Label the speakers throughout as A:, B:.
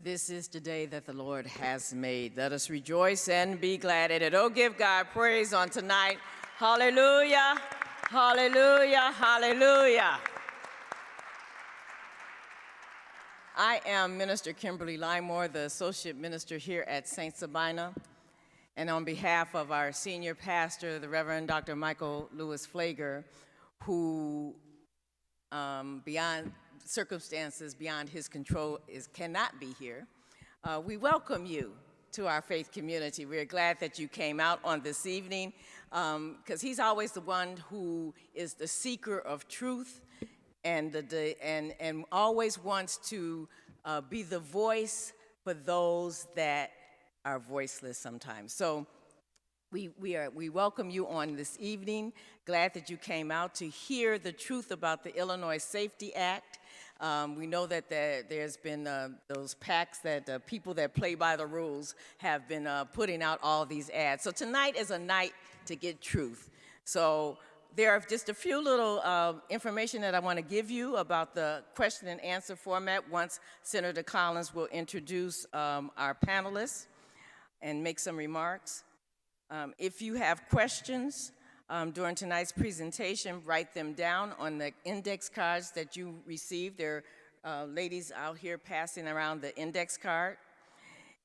A: This is the day that the Lord has made. Let us rejoice and be glad in it. Oh, give God praise on tonight. Hallelujah, hallelujah, hallelujah. I am Minister Kimberly Limore, the Associate Minister here at St. Sabina. And on behalf of our senior pastor, the Reverend Dr. Michael Lewis Flager, who beyond circumstances beyond his control cannot be here, we welcome you to our faith community. We're glad that you came out on this evening because he's always the one who is the seeker of truth and always wants to be the voice for those that are voiceless sometimes. So we welcome you on this evening. Glad that you came out to hear the truth about the Illinois Safety Act. We know that there's been those PACs that people that play by the rules have been putting out all these ads. So tonight is a night to get truth. So there are just a few little information that I want to give you about the question and answer format once Senator Collins will introduce our panelists and make some remarks. If you have questions during tonight's presentation, write them down on the index cards that you received. There are ladies out here passing around the index card.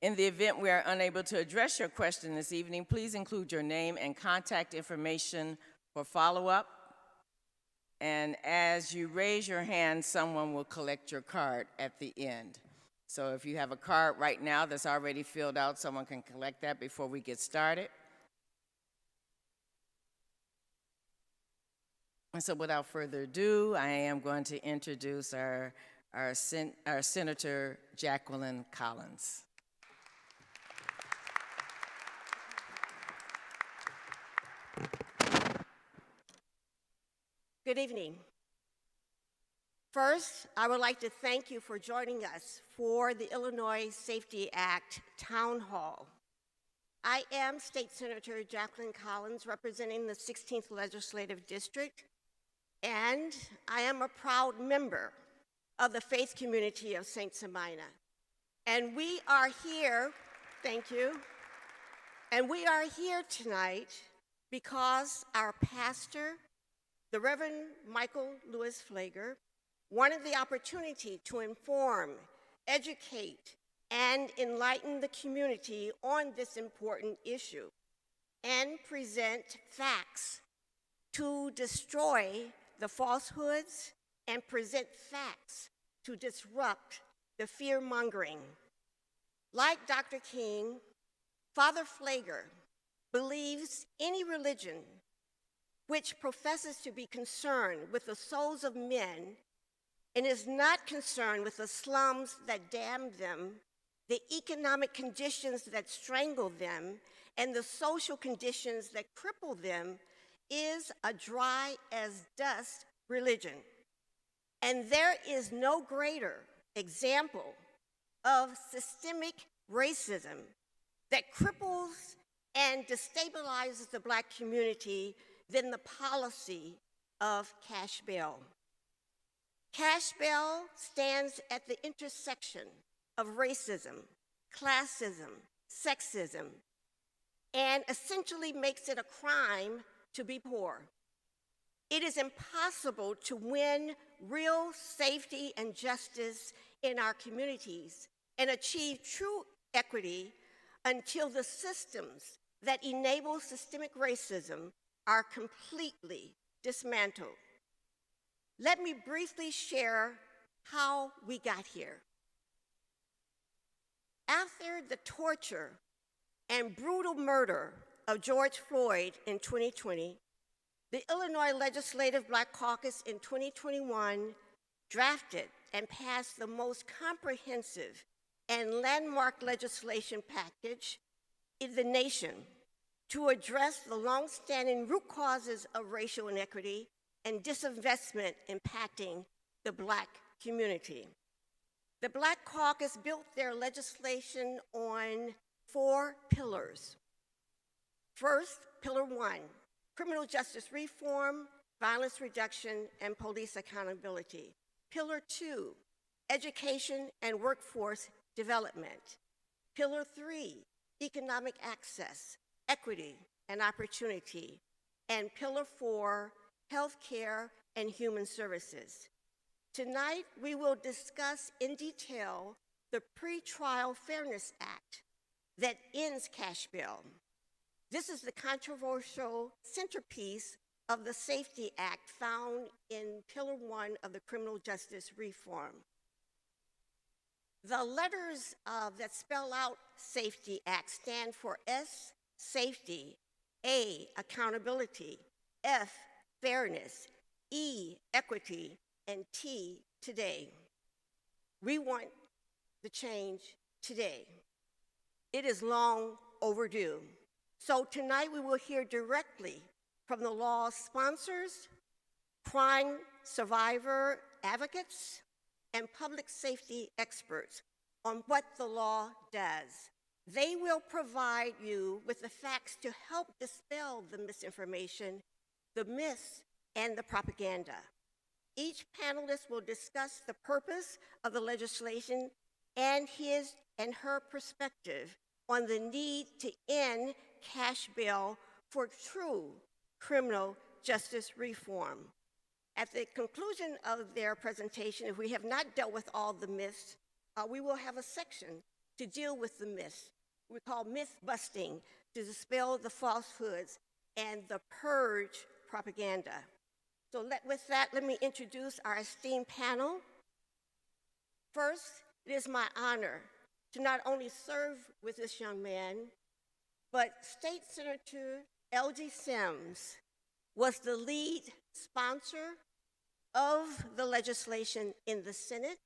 A: In the event we are unable to address your question this evening, please include your name and contact information for follow-up. And as you raise your hand, someone will collect your card at the end. So if you have a card right now that's already filled out, someone can collect that before we get started. And so without further ado, I am going to introduce our Senator Jacqueline Collins.
B: Good evening. First, I would like to thank you for joining us for the Illinois Safety Act Town Hall. I am State Senator Jacqueline Collins, representing the 16th Legislative District, and I am a proud member of the faith community of St. Sabina. And we are here, thank you, and we are here tonight because our pastor, the Reverend Michael Lewis Flager, wanted the opportunity to inform, educate, and enlighten the community on this important issue and present facts to destroy the falsehoods and present facts to disrupt the fear-mongering. Like Dr. King, Father Flager believes any religion which professes to be concerned with the souls of men and is not concerned with the slums that damn them, the economic conditions that strangle them, and the social conditions that cripple them, is a dry as dust religion. And there is no greater example of systemic racism that cripples and destabilizes the Black community than the policy of cash bail. Cash bail stands at the intersection of racism, classism, sexism, and essentially makes it a crime to be poor. It is impossible to win real safety and justice in our communities and achieve true equity until the systems that enable systemic racism are completely dismantled. Let me briefly share how we got here. After the torture and brutal murder of George Floyd in 2020, the Illinois Legislative Black Caucus in 2021 drafted and passed the most comprehensive and landmark legislation package in the nation to address the longstanding root causes of racial inequity and disinvestment impacting the Black community. The Black Caucus built their legislation on 4 pillars. First, Pillar 1, criminal justice reform, violence reduction, and police accountability. Pillar 2, education and workforce development. Pillar 3, economic access, equity, and opportunity. And Pillar 4, healthcare and human services. Tonight, we will discuss in detail the Pretrial Fairness Act that ends cash bail. This is the controversial centerpiece of the Safety Act found in Pillar 1 of the Criminal Justice Reform. The letters that spell out Safety Act stand for S, safety, A, accountability, F, fairness, E, equity, and T, today. We want the change today. It is long overdue. So tonight we will hear directly from the law's sponsors, crime survivor advocates, and public safety experts on what the law does. They will provide you with the facts to help dispel the misinformation, the myths, and the propaganda. Each panelist will discuss the purpose of the legislation and his and her perspective on the need to end cash bail for true criminal justice reform. At the conclusion of their presentation, if we have not dealt with all the myths, we will have a section to deal with the myths. We call myth busting, to dispel the falsehoods and the purge propaganda. So with that, let me introduce our esteemed panel. First, it is my honor to not only serve with this young man, but State Senator L.G. Sims was the lead sponsor of the legislation in the Senate.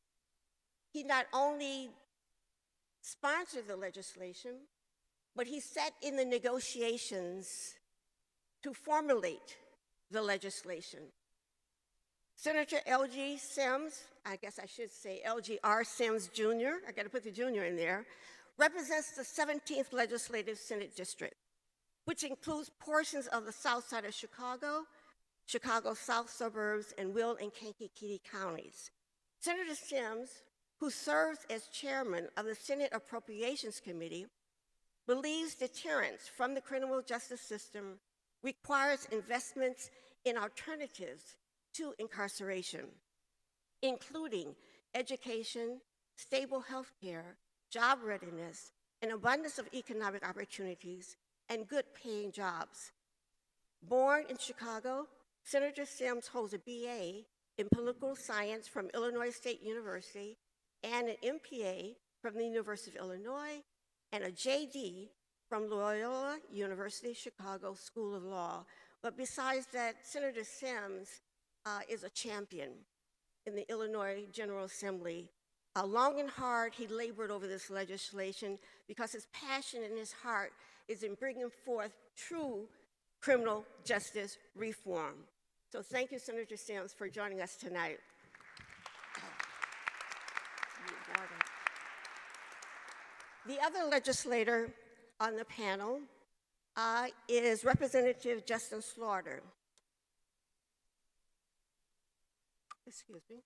B: He not only sponsored the legislation, but he sat in the negotiations to formulate the legislation. Senator L.G. Sims, I guess I should say L.G.R. Sims Jr., I gotta put the junior in there, represents the 17th Legislative Senate District, which includes portions of the south side of Chicago, Chicago's south suburbs, and Will and Kankakee counties. Senator Sims, who serves as chairman of the Senate Appropriations Committee, believes deterrence from the criminal justice system requires investments in alternatives to incarceration, including education, stable health care, job readiness, an abundance of economic opportunities, and good paying jobs. Born in Chicago, Senator Sims holds a BA in political science from Illinois State University and an MPA from the University of Illinois and a JD from Loyola University Chicago School of Law. But besides that, Senator Sims is a champion in the Illinois General Assembly. Long and hard, he labored over this legislation because his passion and his heart is in bringing forth true criminal justice reform. So thank you, Senator Sims, for joining us tonight. The other legislator on the panel is Representative Justin Slaughter. Excuse me.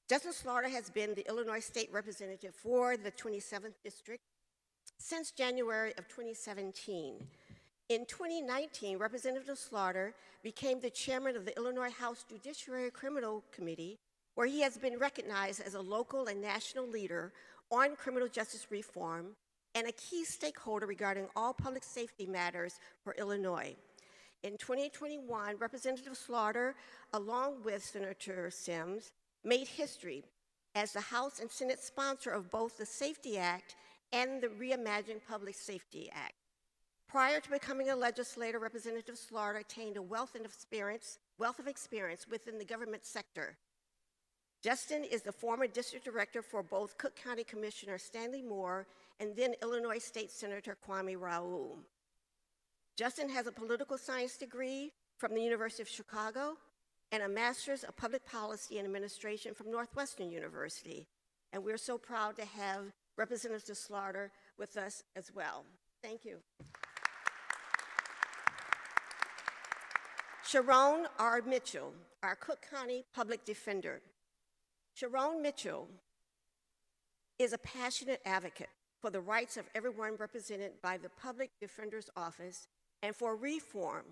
B: Justin Slaughter has been the Illinois State Representative for the 27th District since January of 2017. In 2019, Representative Slaughter became the chairman of the Illinois House Judiciary Criminal Committee, where he has been recognized as a local and national leader on criminal justice reform and a key stakeholder regarding all public safety matters for Illinois. In 2021, Representative Slaughter, along with Senator Sims, made history as the House and Senate sponsor of both the Safety Act and the Reimagined Public Safety Act. Prior to becoming a legislator, Representative Slaughter attained a wealth of experience within the government sector. Justin is the former district director for both Cook County Commissioner Stanley Moore and then Illinois State Senator Kwame Raoul. Justin has a political science degree from the University of Chicago and a master's of public policy and administration from Northwestern University. And we're so proud to have Representative Slaughter with us as well. Thank you. Sharon R. Mitchell, our Cook County Public Defender. Sharon Mitchell is a passionate advocate for the rights of everyone represented by the Public Defender's Office and for reform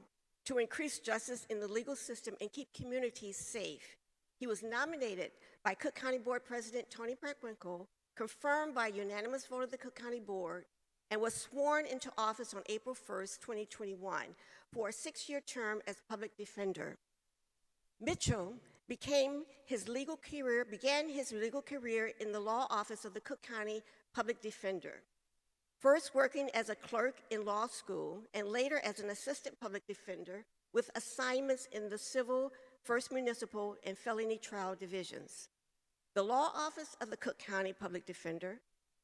B: to increase justice in the legal system and keep communities safe. He was nominated by Cook County Board President Tony Perkwinkle, confirmed by unanimous vote of the Cook County Board, and was sworn into office on April 1st, 2021, for a 6-year term as public defender. Mitchell began his legal career in the law office of the Cook County Public Defender, first working as a clerk in law school and later as an assistant public defender with assignments in the civil, first municipal, and felony trial divisions. The law office of the Cook County Public Defender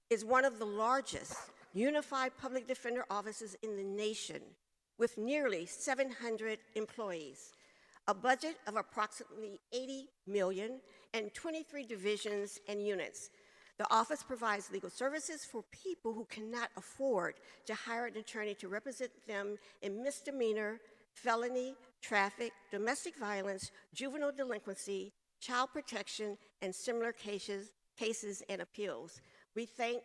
B: is one of the largest unified public defender offices in the nation, with nearly 700 employees, a budget of approximately $80 million, and 23 divisions and units. The office provides legal services for people who cannot afford to hire an attorney to represent them in misdemeanor, felony, traffic, domestic violence, juvenile delinquency, child protection, and similar cases and appeals. We thank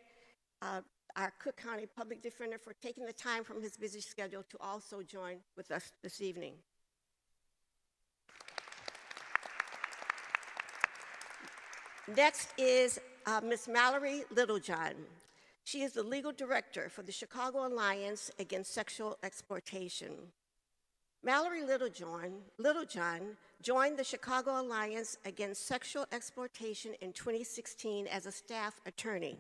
B: our Cook County Public Defender for taking the time from his busy schedule to also join with us this evening. Next is Ms. Mallory Littlejohn. She is the legal director for the Chicago Alliance Against Sexual Exploitation. Mallory Littlejohn joined the Chicago Alliance Against Sexual Exploitation in 2016 as a staff attorney.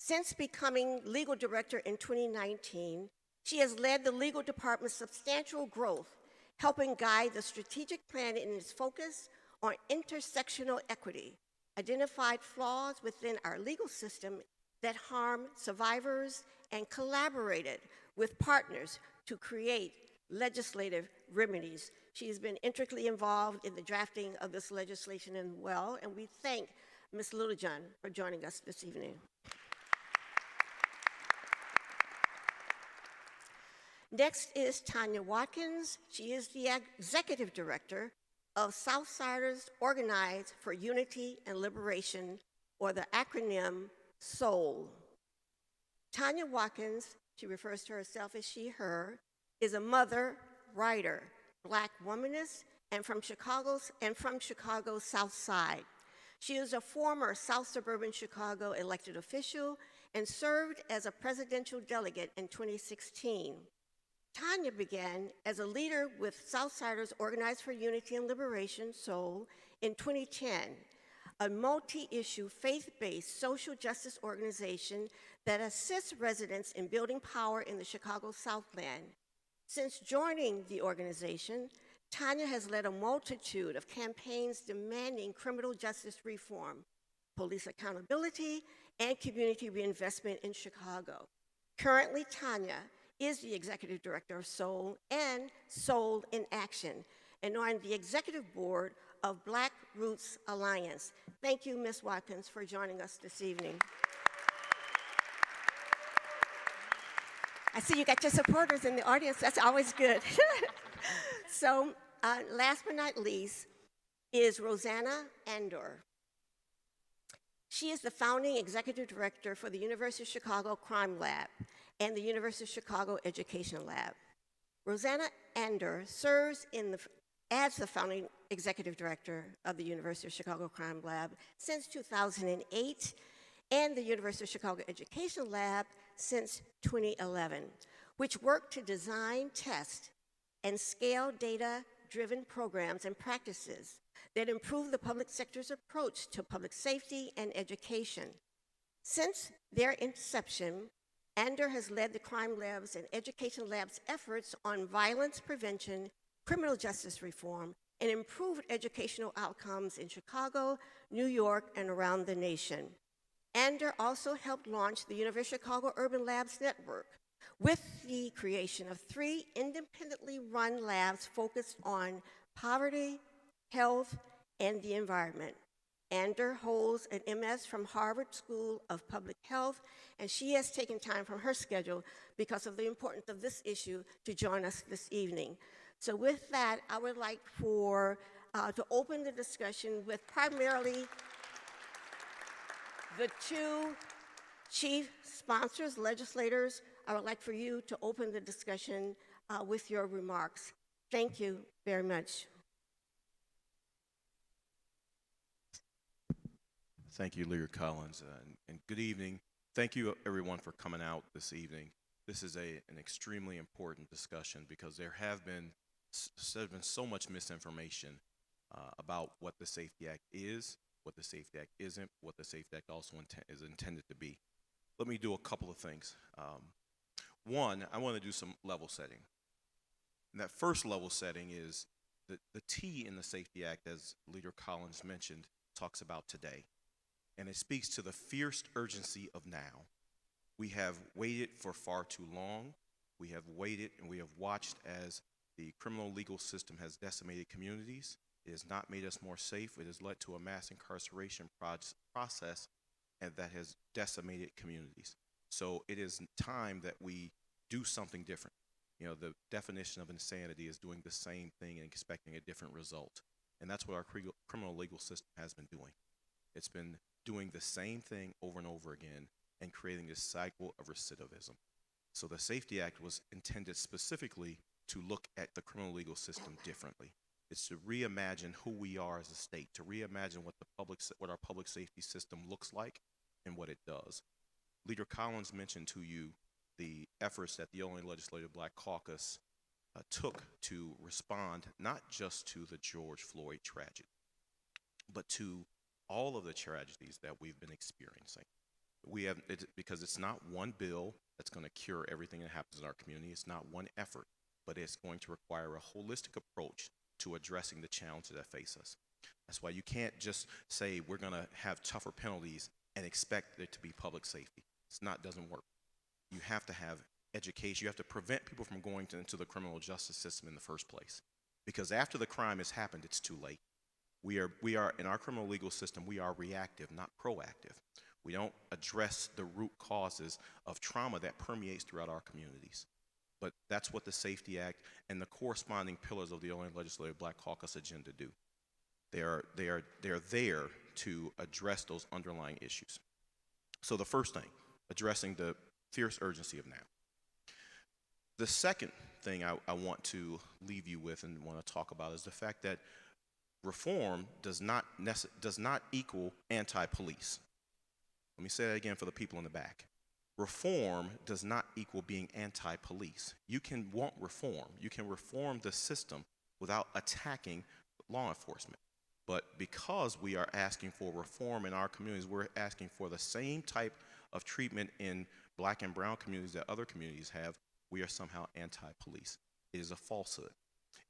B: Since becoming legal director in 2019, she has led the legal department's substantial growth, helping guide the strategic plan in its focus on intersectional equity, identified flaws within our legal system that harm survivors, and collaborated with partners to create legislative remedies. She has been intricately involved in the drafting of this legislation as well, and we thank Ms. Littlejohn for joining us this evening. Next is Tanya Watkins. She is the executive director of Southsiders Organized for Unity and Liberation, or the acronym SOUL. Tanya Watkins, she refers to herself as she, her, is a mother, writer, Black womanist, and from Chicago's South Side. She is a former South Suburban Chicago elected official and served as a presidential delegate in 2016. Tanya began as a leader with Southsiders Organized for Unity and Liberation, SOUL, in 2010, a multi-issue, faith-based social justice organization that assists residents in building power in the Chicago Southland. Since joining the organization, Tanya has led a multitude of campaigns demanding criminal justice reform, police accountability, and community reinvestment in Chicago. Currently, Tanya is the executive director of SOUL and SOUL in Action, and on the executive board of Black Roots Alliance. Thank you, Ms. Watkins, for joining us this evening. I see you got your supporters in the audience. That's always good. So, last but not least is Rosanna Andor. She is the founding executive director for the University of Chicago Crime Lab and the University of Chicago Education Lab. Rosanna Andor serves as the founding executive director of the University of Chicago Crime Lab since 2008 and the University of Chicago Education Lab since 2011, which work to design, test, and scale data-driven programs and practices that improve the public sector's approach to public safety and education. Since their inception, Andor has led the Crime Lab's and Education Lab's efforts on violence prevention, criminal justice reform, and improved educational outcomes in Chicago, New York, and around the nation. Andor also helped launch the University of Chicago Urban Labs Network with the creation of 3 independently run labs focused on poverty, health, and the environment. Andor holds an MS from Harvard School of Public Health, and she has taken time from her schedule because of the importance of this issue to join us this evening. So with that, I would like to open the discussion with primarily the two chief sponsors, legislators. I would like for you to open the discussion with your remarks. Thank you very much.
C: Thank you, Leader Collins, and good evening. Thank you, everyone, for coming out this evening. This is an extremely important discussion because there has been so much misinformation about what the Safety Act is, what the Safety Act isn't, what the Safety Act also is intended to be. Let me do a couple of things. One, I want to do some level setting. And that first level setting is the T in the Safety Act, as Leader Collins mentioned, talks about today. And it speaks to the fierce urgency of now. We have waited for far too long. We have waited and we have watched as the criminal legal system has decimated communities. It has not made us more safe. It has led to a mass incarceration process and that has decimated communities. So it is time that we do something different. You know, the definition of insanity is doing the same thing and expecting a different result. And that's what our criminal legal system has been doing. It's been doing the same thing over and over again and creating this cycle of recidivism. So the Safety Act was intended specifically to look at the criminal legal system differently. It's to reimagine who we are as a state, to reimagine what our public safety system looks like and what it does. Leader Collins mentioned to you the efforts that the Illinois Legislative Black Caucus took to respond not just to the George Floyd tragedy, but to all of the tragedies that we've been experiencing. Because it's not one bill that's going to cure everything that happens in our community. It's not one effort, but it's going to require a holistic approach to addressing the challenges that face us. That's why you can't just say we're going to have tougher penalties and expect there to be public safety. Doesn't work. You have to have education. You have to prevent people from going into the criminal justice system in the first place. Because after the crime has happened, it's too late. We are in our criminal legal system, we are reactive, not proactive. We don't address the root causes of trauma that permeates throughout our communities. But that's what the Safety Act and the corresponding pillars of the Illinois Legislative Black Caucus agenda do. They are there to address those underlying issues. So the first thing, addressing the fierce urgency of now. The second thing I want to leave you with and want to talk about is the fact that reform does not equal anti-police. Let me say that again for the people in the back. Reform does not equal being anti-police. You can want reform. You can reform the system without attacking law enforcement. But because we are asking for reform in our communities, we're asking for the same type of treatment in black and brown communities that other communities have, we are somehow anti-police. It is a falsehood.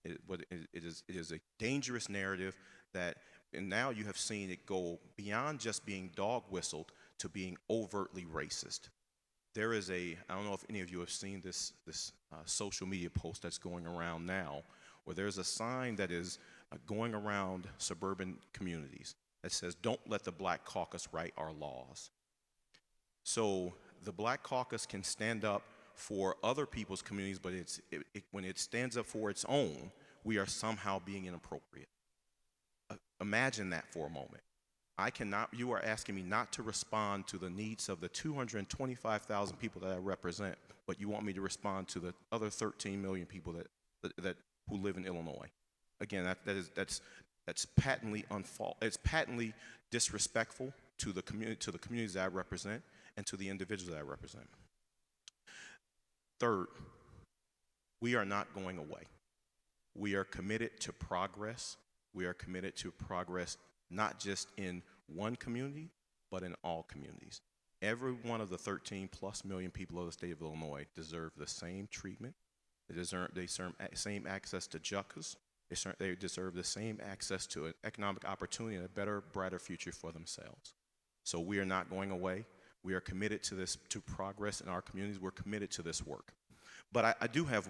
C: It is a dangerous narrative and now you have seen it go beyond just being dog whistled to being overtly racist. There is I don't know if any of you have seen this social media post that's going around now, where there's a sign that is going around suburban communities that says, "Don't let the Black Caucus write our laws." So the Black Caucus can stand up for other people's communities, but when it stands up for its own, we are somehow being inappropriate. Imagine that for a moment. You are asking me not to respond to the needs of the 225,000 people that I represent, but you want me to respond to the other 13 million people who live in Illinois. Again, that's patently it's patently disrespectful to the communities that I represent and to the individuals that I represent. Third, we are not going away. We are committed to progress. We are committed to progress not just in one community, but in all communities. Every one of the 13 plus million people of the state of Illinois deserve the same treatment. They deserve the same access to justice. They deserve the same access to an economic opportunity and a better, brighter future for themselves. So we are not going away. We are committed to progress in our communities. We're committed to this work. But I do have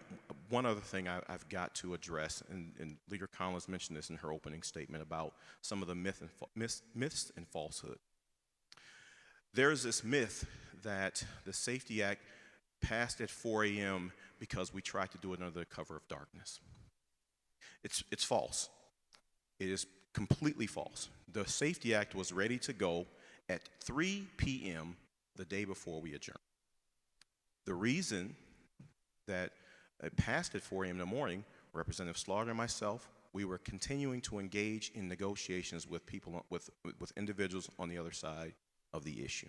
C: one other thing I've got to address, and Leader Collins mentioned this in her opening statement about some of the myths and falsehood. There's this myth that the Safety Act passed at 4 a.m. because we tried to do it under the cover of darkness. It's false. It is completely false. The Safety Act was ready to go at 3 p.m. the day before we adjourned. The reason that it passed at 4 a.m. in the morning, Representative Slaughter and myself, we were continuing to engage in negotiations with people, with individuals on the other side of the issue.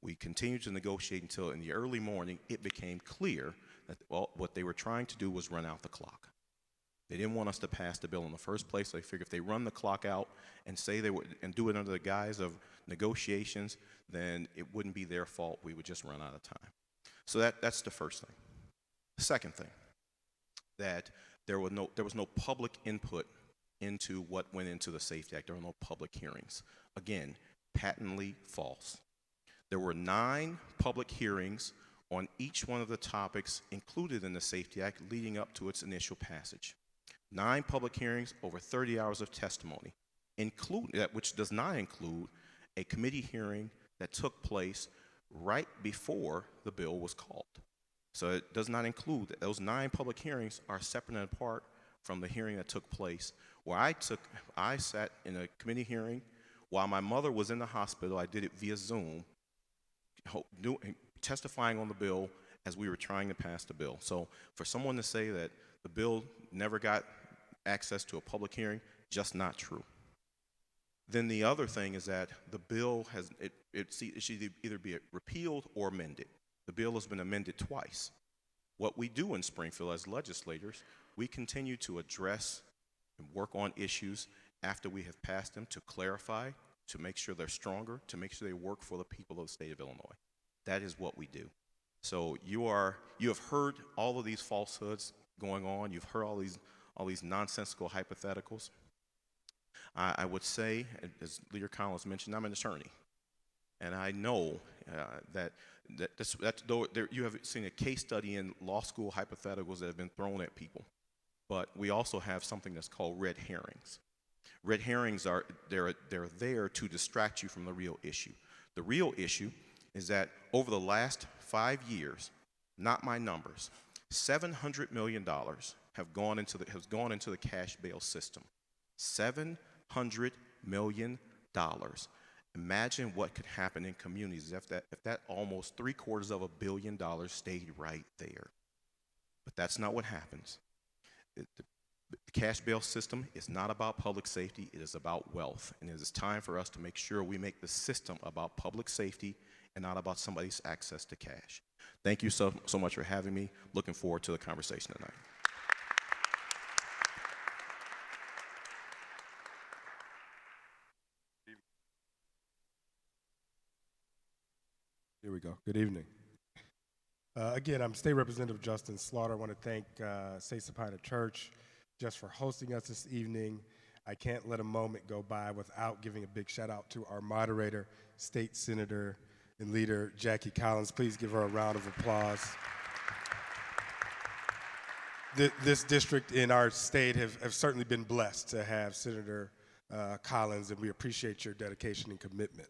C: We continued to negotiate until in the early morning it became clear that what they were trying to do was run out the clock. They didn't want us to pass the bill in the first place. So they figured if they run the clock out and say they would and do it under the guise of negotiations, then it wouldn't be their fault. We would just run out of time. So that's the first thing. The second thing, that there was no public input into what went into the Safety Act. There were no public hearings. Again, patently false. There were 9 public hearings on each one of the topics included in the Safety Act leading up to its initial passage. 9 public hearings, over 30 hours of testimony, which does not include a committee hearing that took place right before the bill was called. So it does not include that. Those 9 public hearings are separate and apart from the hearing that took place, where I sat in a committee hearing while my mother was in the hospital. I did it via Zoom, testifying on the bill as we were trying to pass the bill. So for someone to say that the bill never got access to a public hearing, just not true. Then the other thing is that the bill it should either be repealed or amended. The bill has been amended twice. What we do in Springfield as legislators, we continue to address and work on issues after we have passed them to clarify, to make sure they're stronger, to make sure they work for the people of the state of Illinois. That is what we do. So you have heard all of these falsehoods going on. You've heard all these nonsensical hypotheticals. I would say, as Leader Collins mentioned, I'm an attorney, and I know that you have seen a case study in law school hypotheticals that have been thrown at people, but we also have something that's called red herrings. Red herrings they're there to distract you from the real issue. The real issue is that over the last 5 years, not my numbers, $700 million have gone into the cash bail system. $700 million. Imagine what could happen in communities if that almost $750 million stayed right there. But that's not what happens. The cash bail system is not about public safety, it is about wealth. And it is time for us to make sure we make the system about public safety and not about somebody's access to cash. Thank you so much for having me. Looking forward to the conversation tonight.
D: Here we go. Good evening. Again, I'm State Representative Justin Slaughter. I want to thank St. Sabina Church just for hosting us this evening. I can't let a moment go by without giving a big shout out to our moderator, State Senator and Leader Jackie Collins. Please give her a round of applause. This district in our state have certainly been blessed to have Senator Collins, and we appreciate your dedication and commitment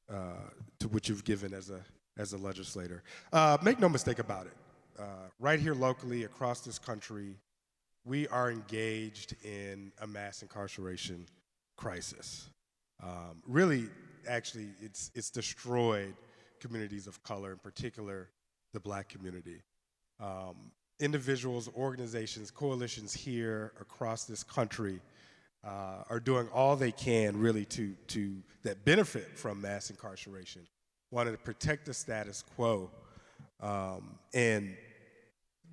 D: to what you've given as a legislator. Make no mistake about it. Right here locally, across this country, we are engaged in a mass incarceration crisis. Really, actually, it's destroyed communities of color, in particular, the Black community. Individuals, organizations, coalitions here across this country are doing all they can really to that benefit from mass incarceration, wanting to protect the status quo, and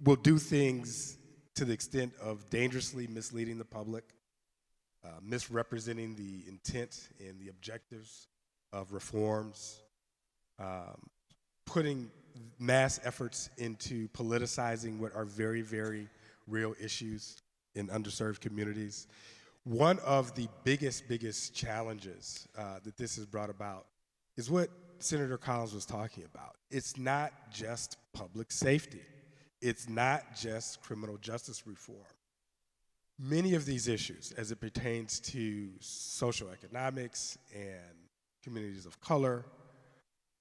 D: will do things to the extent of dangerously misleading the public, misrepresenting the intent and the objectives of reforms, putting mass efforts into politicizing what are very, very real issues in underserved communities. One of the biggest challenges that this has brought about is what Senator Collins was talking about. It's not just public safety. It's not just criminal justice reform. Many of these issues, as it pertains to social economics and communities of color,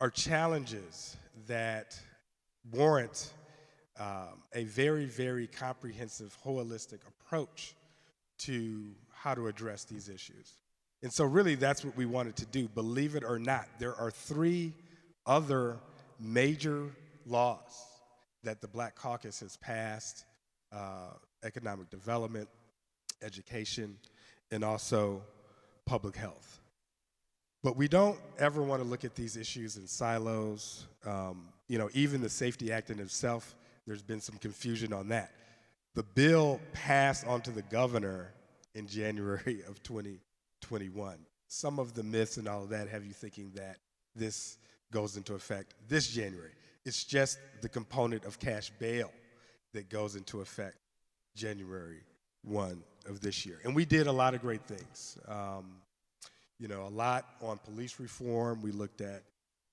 D: are challenges that warrant a very, very comprehensive, holistic approach to how to address these issues. And so really that's what we wanted to do. Believe it or not, there are 3 other major laws that the Black Caucus has passed: economic development, education, and also public health. But we don't ever want to look at these issues in silos. Even the Safety Act in itself, there's been some confusion on that. The bill passed onto the governor in January of 2021. Some of the myths and all of that have you thinking that this goes into effect this January. It's just the component of cash bail that goes into effect January 1 of this year. And we did a lot of great things. A lot on police reform. We looked at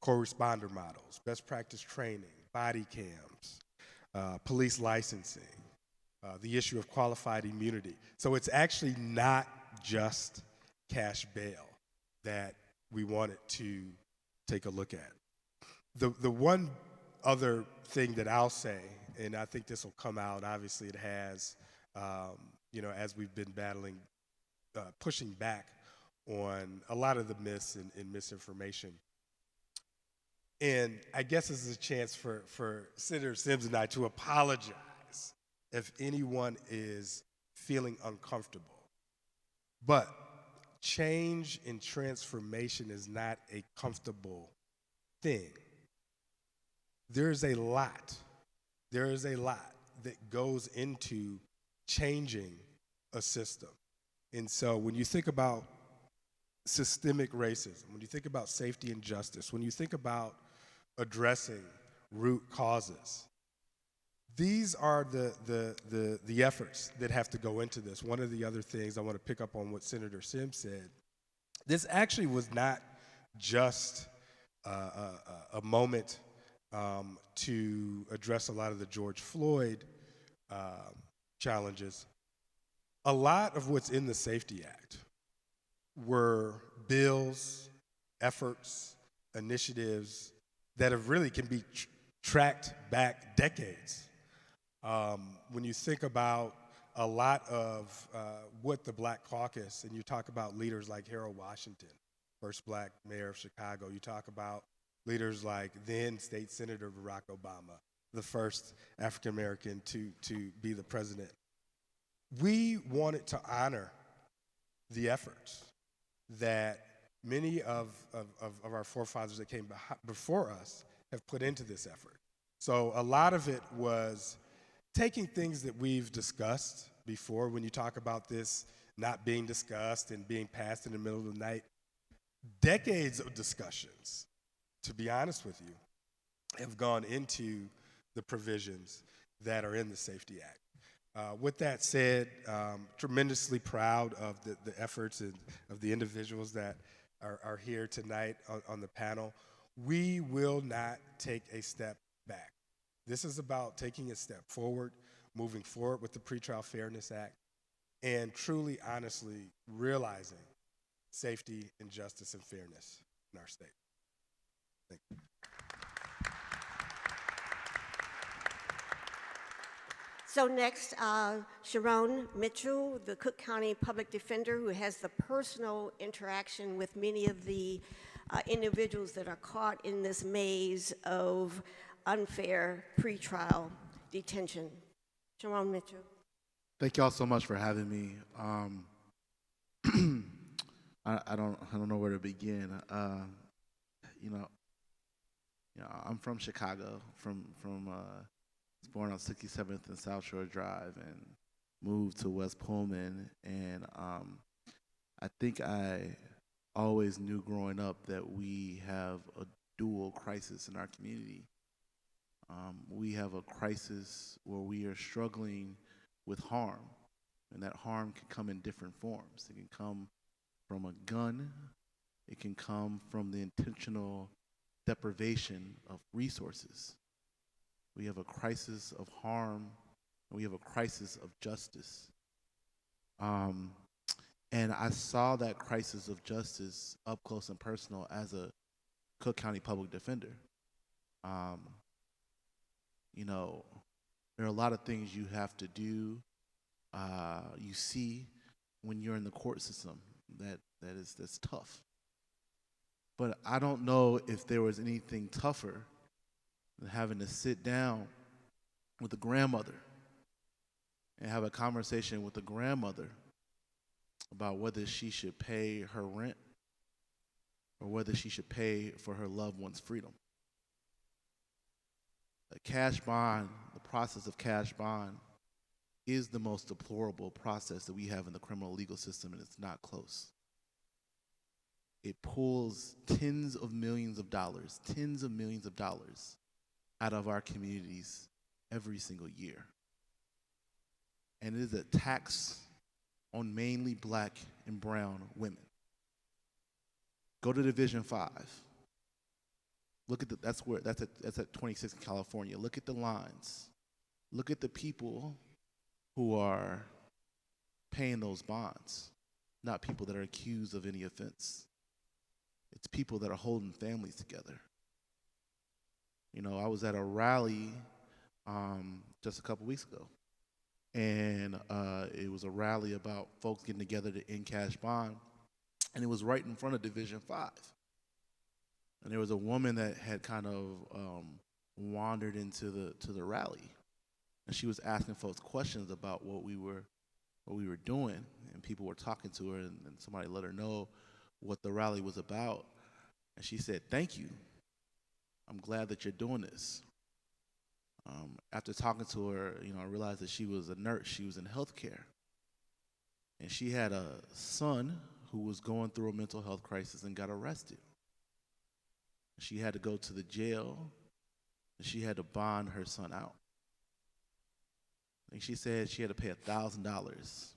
D: co-responder models, best practice training, body cams, police licensing, the issue of qualified immunity. So it's actually not just cash bail that we wanted to take a look at. The one other thing that I'll say, and I think this will come out, obviously it has, as we've been battling, pushing back on a lot of the myths and misinformation. And I guess this is a chance for Senator Sims and I to apologize if anyone is feeling uncomfortable. But change and transformation is not a comfortable thing. There's a lot that goes into changing a system. And so when you think about systemic racism, when you think about safety and justice, when you think about addressing root causes, these are the efforts that have to go into this. One of the other things I want to pick up on what Senator Sims said, this actually was not just a moment to address a lot of the George Floyd challenges. A lot of what's in the Safety Act were bills, efforts, initiatives that have really can be tracked back decades. When you think about a lot of what the Black Caucus, and you talk about leaders like Harold Washington, first Black mayor of Chicago, you talk about leaders like then State Senator Barack Obama, the first African American to be the president. We wanted to honor the efforts that many of our forefathers that came before us have put into this effort. So a lot of it was taking things that we've discussed before. When you talk about this not being discussed and being passed in the middle of the night, decades of discussions, to be honest with you, have gone into the provisions that are in the Safety Act. With that said, tremendously proud of the efforts and of the individuals that are here tonight on the panel. We will not take a step back. This is about taking a step forward, moving forward with the Pretrial Fairness Act, and truly, honestly, realizing safety and justice and fairness in our state. Thank you.
B: So next, Sharon Mitchell, the Cook County Public Defender, who has the personal interaction with many of the individuals that are caught in this maze of unfair pretrial detention. Sharon Mitchell.
E: Thank you all so much for having me. I don't know where to begin. I'm from Chicago, was born on 67th and South Shore Drive and moved to West Pullman. And I think I always knew growing up that we have a dual crisis in our community. We have a crisis where we are struggling with harm, and that harm can come in different forms. It can come from a gun. It can come from the intentional deprivation of resources. We have a crisis of harm, and we have a crisis of justice. And I saw that crisis of justice up close and personal as a Cook County Public Defender. There are a lot of things you have to do. You see when you're in the court system. That's tough. But I don't know if there was anything tougher than having to sit down with a grandmother and have a conversation with a grandmother about whether she should pay her rent or whether she should pay for her loved one's freedom. A cash bond, the process of cash bond, is the most deplorable process that we have in the criminal legal system, and it's not close. It pulls tens of millions of dollars out of our communities every single year. And it is a tax on mainly black and brown women. Go to Division 5. Look at that's at 26 in California. Look at the lines. Look at the people who are paying those bonds, not people that are accused of any offense. It's people that are holding families together. You know, I was at a rally just a couple weeks ago, and it was a rally about folks getting together to end cash bond, and it was right in front of Division 5. And there was a woman that had kind of wandered into the rally, and she was asking folks questions about what we were doing, and people were talking to her, and somebody let her know what the rally was about, and she said, "Thank you. I'm glad that you're doing this." After talking to her, you know, I realized that she was a nurse. She was in healthcare, and she had a son who was going through a mental health crisis and got arrested. She had to go to the jail, and she had to bond her son out. And she said she had to pay $1,000.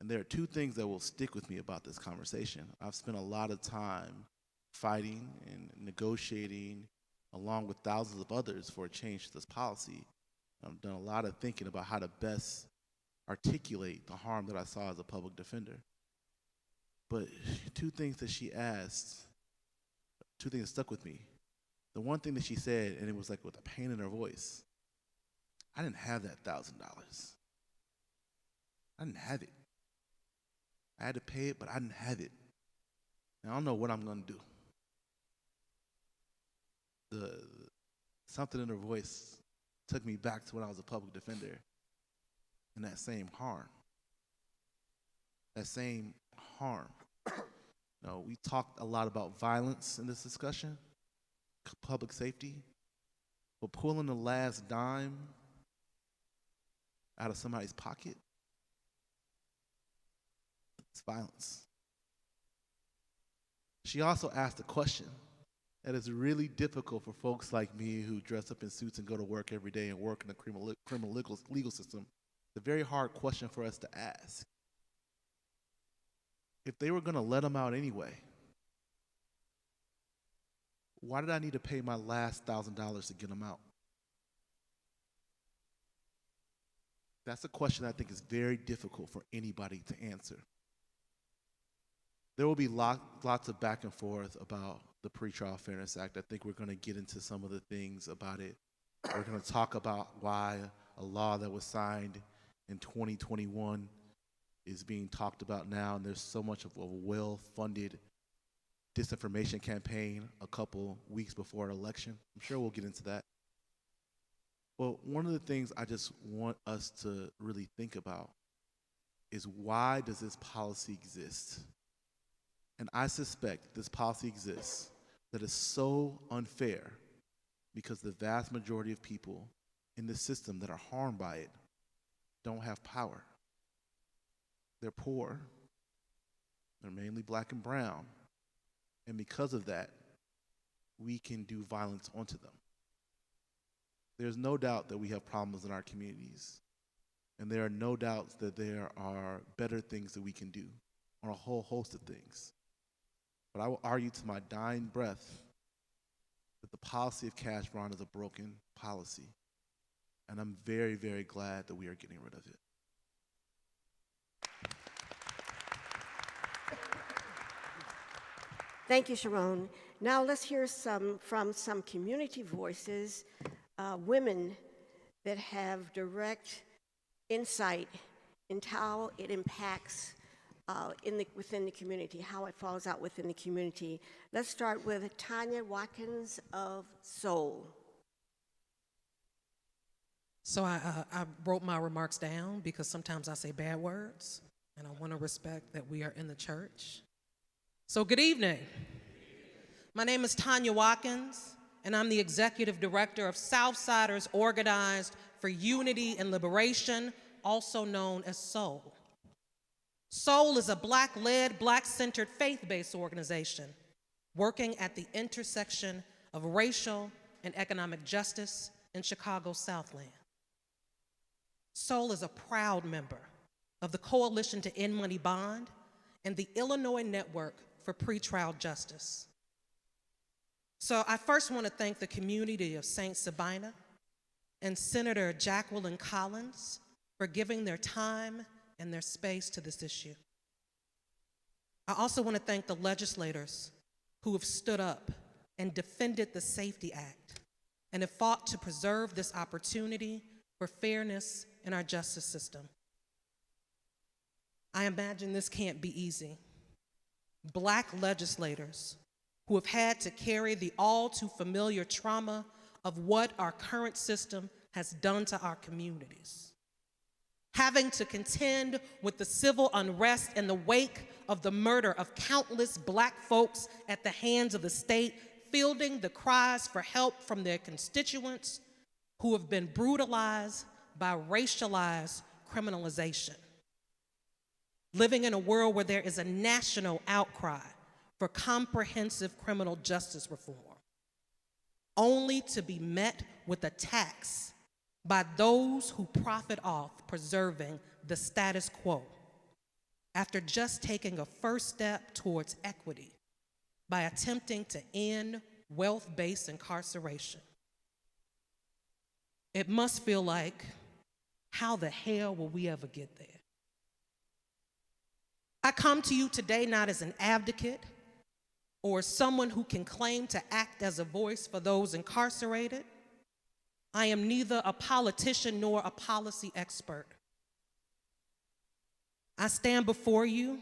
E: And there are two things that will stick with me about this conversation. I've spent a lot of time fighting and negotiating along with thousands of others for a change to this policy. I've done a lot of thinking about how to best articulate the harm that I saw as a public defender. But two things that she asked, two things that stuck with me. The one thing that she said, and it was like with a pain in her voice, I didn't have that $1,000. I didn't have it. I had to pay it, but I didn't have it. And I don't know what I'm going to do. Something in her voice took me back to when I was a public defender, and that same harm. That same harm. You know, we talked a lot about violence in this discussion, public safety, but pulling the last dime out of somebody's pocket, it's violence. She also asked a question that is really difficult for folks like me who dress up in suits and go to work every day and work in the criminal legal system. It's a very hard question for us to ask. If they were going to let them out anyway, why did I need to pay my last $1,000 to get them out? That's a question I think is very difficult for anybody to answer. There will be lots of back and forth about the Pretrial Fairness Act. I think we're going to get into some of the things about it. We're going to talk about why a law that was signed in 2021 is being talked about now, and there's so much of a well-funded disinformation campaign a couple weeks before an election. I'm sure we'll get into that. But one of the things I just want us to really think about is, why does this policy exist? And I suspect this policy exists that is so unfair because the vast majority of people in the system that are harmed by it don't have power. They're poor, they're mainly black and brown, and because of that, we can do violence onto them. There's no doubt that we have problems in our communities, and there are no doubts that there are better things that we can do on a whole host of things. But I will argue to my dying breath that the policy of cash bond is a broken policy, and I'm very, very glad that we are getting rid of it.
B: Thank you, Sharon. Now let's hear from some community voices, women that have direct insight into how it impacts within the community, how it falls out within the community. Let's start with Tanya Watkins of Soul.
F: So I wrote my remarks down because sometimes I say bad words, and I want to respect that we are in the church. So good evening. My name is Tanya Watkins, and I'm the executive director of Southsiders Organized for Unity and Liberation, also known as SOUL. SOUL is a Black-led, Black-centered, faith-based organization working at the intersection of racial and economic justice in Chicago's Southland. SOUL is a proud member of the Coalition to End Money Bond and the Illinois Network for Pretrial Justice. So I first want to thank the community of St. Sabina and Senator Jacqueline Collins for giving their time and their space to this issue. I also want to thank the legislators who have stood up and defended the Safety Act and have fought to preserve this opportunity for fairness in our justice system. I imagine this can't be easy. Black legislators who have had to carry the all too familiar trauma of what our current system has done to our communities. Having to contend with the civil unrest in the wake of the murder of countless Black folks at the hands of the state, fielding the cries for help from their constituents who have been brutalized by racialized criminalization. Living in a world where there is a national outcry for comprehensive criminal justice reform, only to be met with attacks by those who profit off preserving the status quo after just taking a first step towards equity by attempting to end wealth-based incarceration. It must feel like, how the hell will we ever get there? I come to you today not as an advocate or someone who can claim to act as a voice for those incarcerated. I am neither a politician nor a policy expert. I stand before you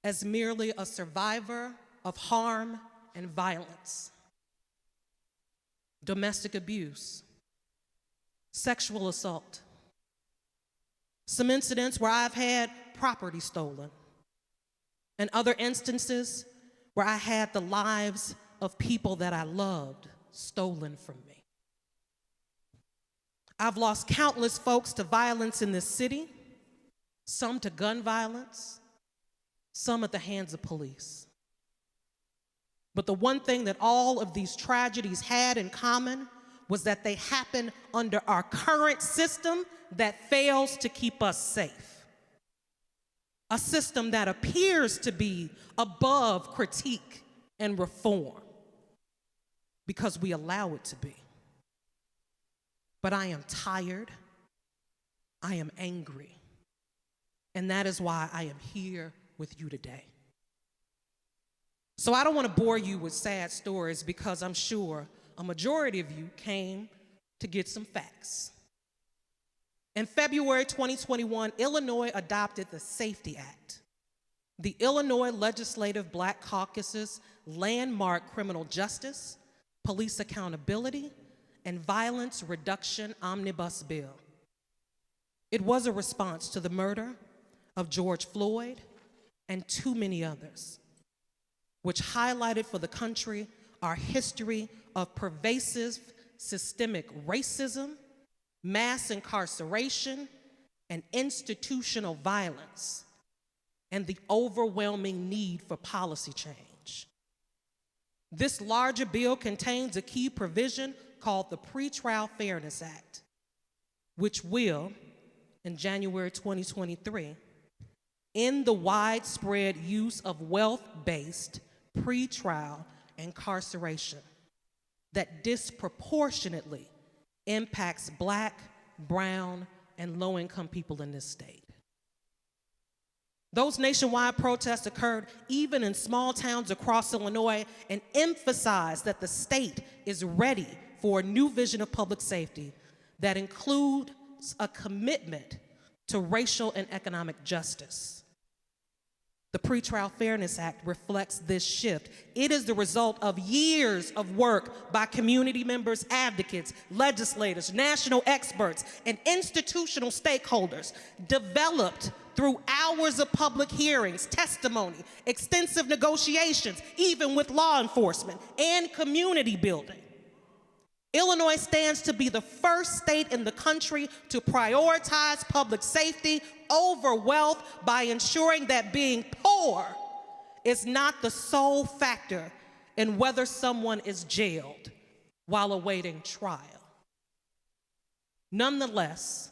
F: as merely a survivor of harm and violence, domestic abuse, sexual assault, some incidents where I've had property stolen, and other instances where I had the lives of people that I loved stolen from me. I've lost countless folks to violence in this city, some to gun violence, some at the hands of police. But the one thing that all of these tragedies had in common was that they happened under our current system that fails to keep us safe. A system that appears to be above critique and reform because we allow it to be. But I am tired, I am angry, and that is why I am here with you today. So I don't want to bore you with sad stories because I'm sure a majority of you came to get some facts. In February 2021, Illinois adopted the Safety Act, the Illinois Legislative Black Caucus's landmark criminal justice, police accountability, and violence reduction omnibus bill. It was a response to the murder of George Floyd and too many others, which highlighted for the country our history of pervasive systemic racism, mass incarceration, and institutional violence, and the overwhelming need for policy change. This larger bill contains a key provision called the Pretrial Fairness Act, which will, in January 2023, end the widespread use of wealth-based pretrial incarceration that disproportionately impacts Black, brown, and low-income people in this state. Those nationwide protests occurred even in small towns across Illinois and emphasized that the state is ready for a new vision of public safety that includes a commitment to racial and economic justice. The Pretrial Fairness Act reflects this shift. It is the result of years of work by community members, advocates, legislators, national experts, and institutional stakeholders, developed through hours of public hearings, testimony, extensive negotiations, even with law enforcement, and community building. Illinois stands to be the first state in the country to prioritize public safety over wealth by ensuring that being poor is not the sole factor in whether someone is jailed while awaiting trial. Nonetheless,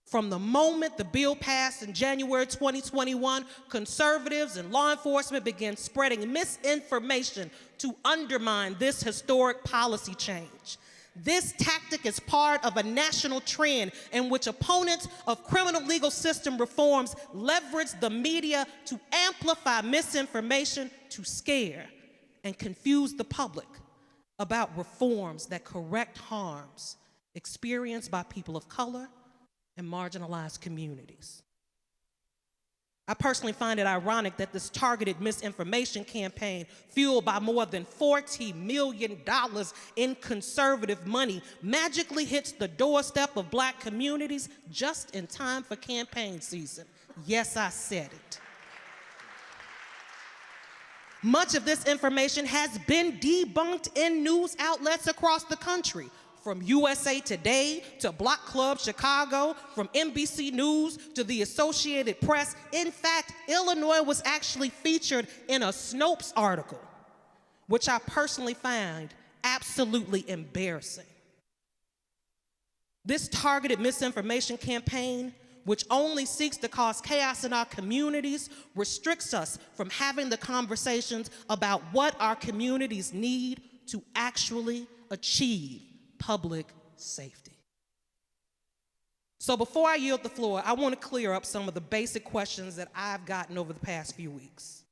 F: from the moment the bill passed in January 2021, conservatives and law enforcement began spreading misinformation to undermine this historic policy change. This tactic is part of a national trend in which opponents of criminal legal system reforms leverage the media to amplify misinformation to scare and confuse the public about reforms that correct harms experienced by people of color and marginalized communities. I personally find it ironic that this targeted misinformation campaign, fueled by more than $40 million in conservative money, magically hits the doorstep of Black communities just in time for campaign season. Yes, I said it. Much of this information has been debunked in news outlets across the country, from USA Today to Block Club Chicago, from NBC News to the Associated Press. In fact, Illinois was actually featured in a Snopes article, which I personally find absolutely embarrassing. This targeted misinformation campaign, which only seeks to cause chaos in our communities, restricts us from having the conversations about what our communities need to actually achieve public safety. So before I yield the floor, I want to clear up some of the basic questions that I've gotten over the past few weeks.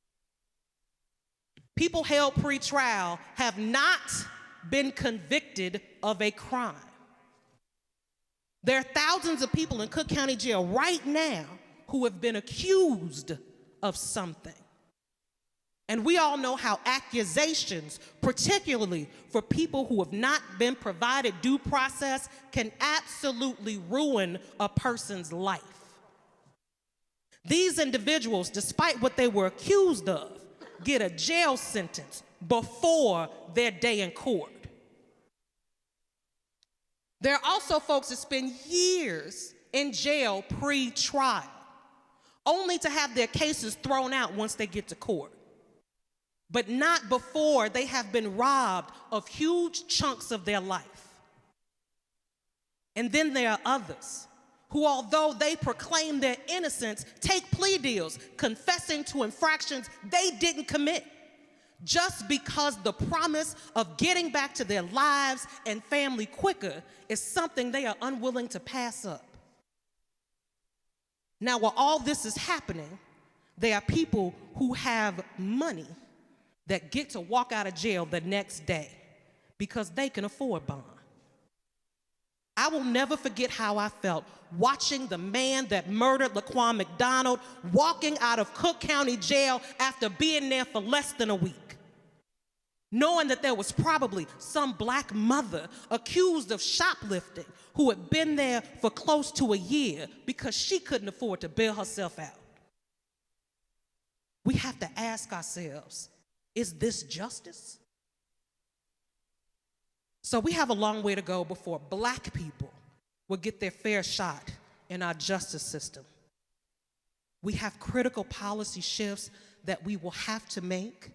F: People held pre-trial have not been convicted of a crime. There are thousands of people in Cook County Jail right now who have been accused of something. And we all know how accusations, particularly for people who have not been provided due process, can absolutely ruin a person's life. These individuals, despite what they were accused of, get a jail sentence before their day in court. There are also folks that spend years in jail pre-trial, only to have their cases thrown out once they get to court, but not before they have been robbed of huge chunks of their life. And then there are others who, although they proclaim their innocence, take plea deals, confessing to infractions they didn't commit, just because the promise of getting back to their lives and family quicker is something they are unwilling to pass up. Now, while all this is happening, there are people who have money that get to walk out of jail the next day because they can afford bond. I will never forget how I felt watching the man that murdered Laquan McDonald walking out of Cook County Jail after being there for less than a week, knowing that there was probably some Black mother accused of shoplifting who had been there for close to a year because she couldn't afford to bail herself out. We have to ask ourselves, is this justice? So we have a long way to go before Black people will get their fair shot in our justice system. We have critical policy shifts that we will have to make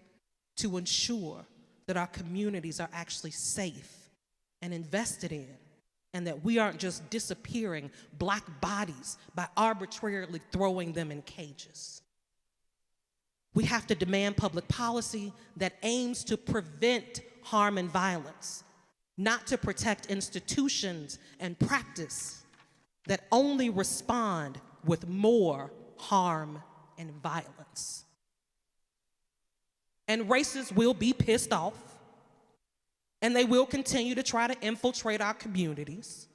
F: to ensure that our communities are actually safe and invested in, and that we aren't just disappearing Black bodies by arbitrarily throwing them in cages. We have to demand public policy that aims to prevent harm and violence, not to protect institutions and practice that only respond with more harm and violence. And racists will be pissed off, and they will continue to try to infiltrate our communities,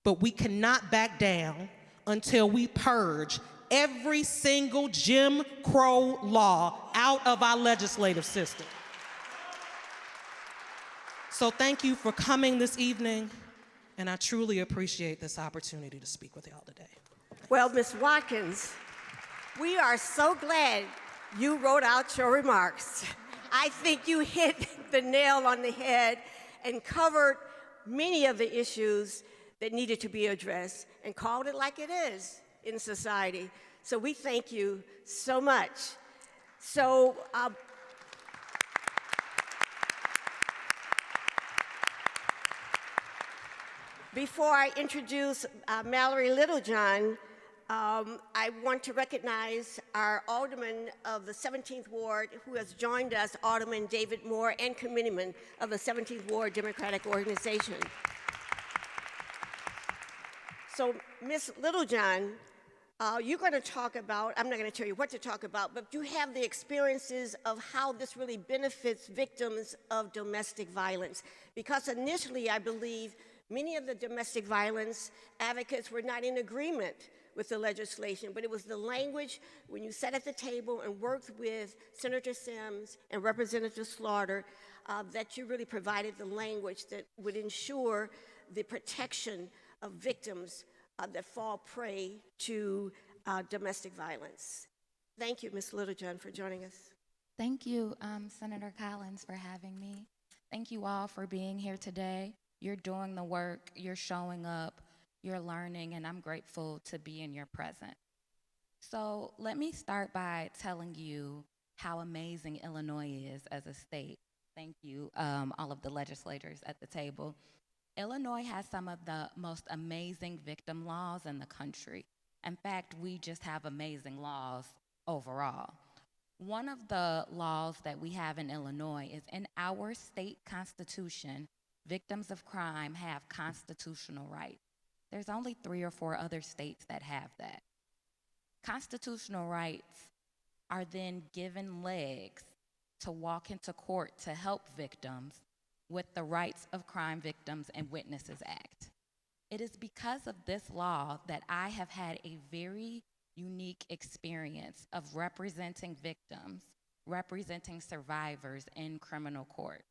F: but we cannot back down until we purge every single Jim Crow law out of our legislative system. So thank you for coming this evening, and I truly appreciate this opportunity to speak with y'all today.
B: Well, Ms. Watkins, we are so glad you wrote out your remarks. I think you hit the nail on the head and covered many of the issues that needed to be addressed and called it like it is in society. So we thank you so much. So before I introduce Mallory Littlejohn, I want to recognize our alderman of the 17th Ward who has joined us, Alderman David Moore, and committeeman of the 17th Ward Democratic Organization. So, Ms. Littlejohn, you're going to talk about, I'm not going to tell you what to talk about, but you have the experiences of how this really benefits victims of domestic violence. Because initially, I believe, many of the domestic violence advocates were not in agreement with the legislation, but it was the language when you sat at the table and worked with Senator Sims and Representative Slaughter that you really provided the language that would ensure the protection of victims that fall prey to domestic violence. Thank you, Ms. Littlejohn, for joining us.
G: Thank you, Senator Collins, for having me. Thank you all for being here today. You're doing the work, you're showing up, you're learning, and I'm grateful to be in your presence. So let me start by telling you how amazing Illinois is as a state. Thank you, all of the legislators at the table. Illinois has some of the most amazing victim laws in the country. In fact, we just have amazing laws overall. One of the laws that we have in Illinois is in our state constitution, victims of crime have constitutional rights. There's only 3 or 4 other states that have that. Constitutional rights are then given legs to walk into court to help victims with the Rights of Crime Victims and Witnesses Act. It is because of this law that I have had a very unique experience of representing victims, representing survivors in criminal court.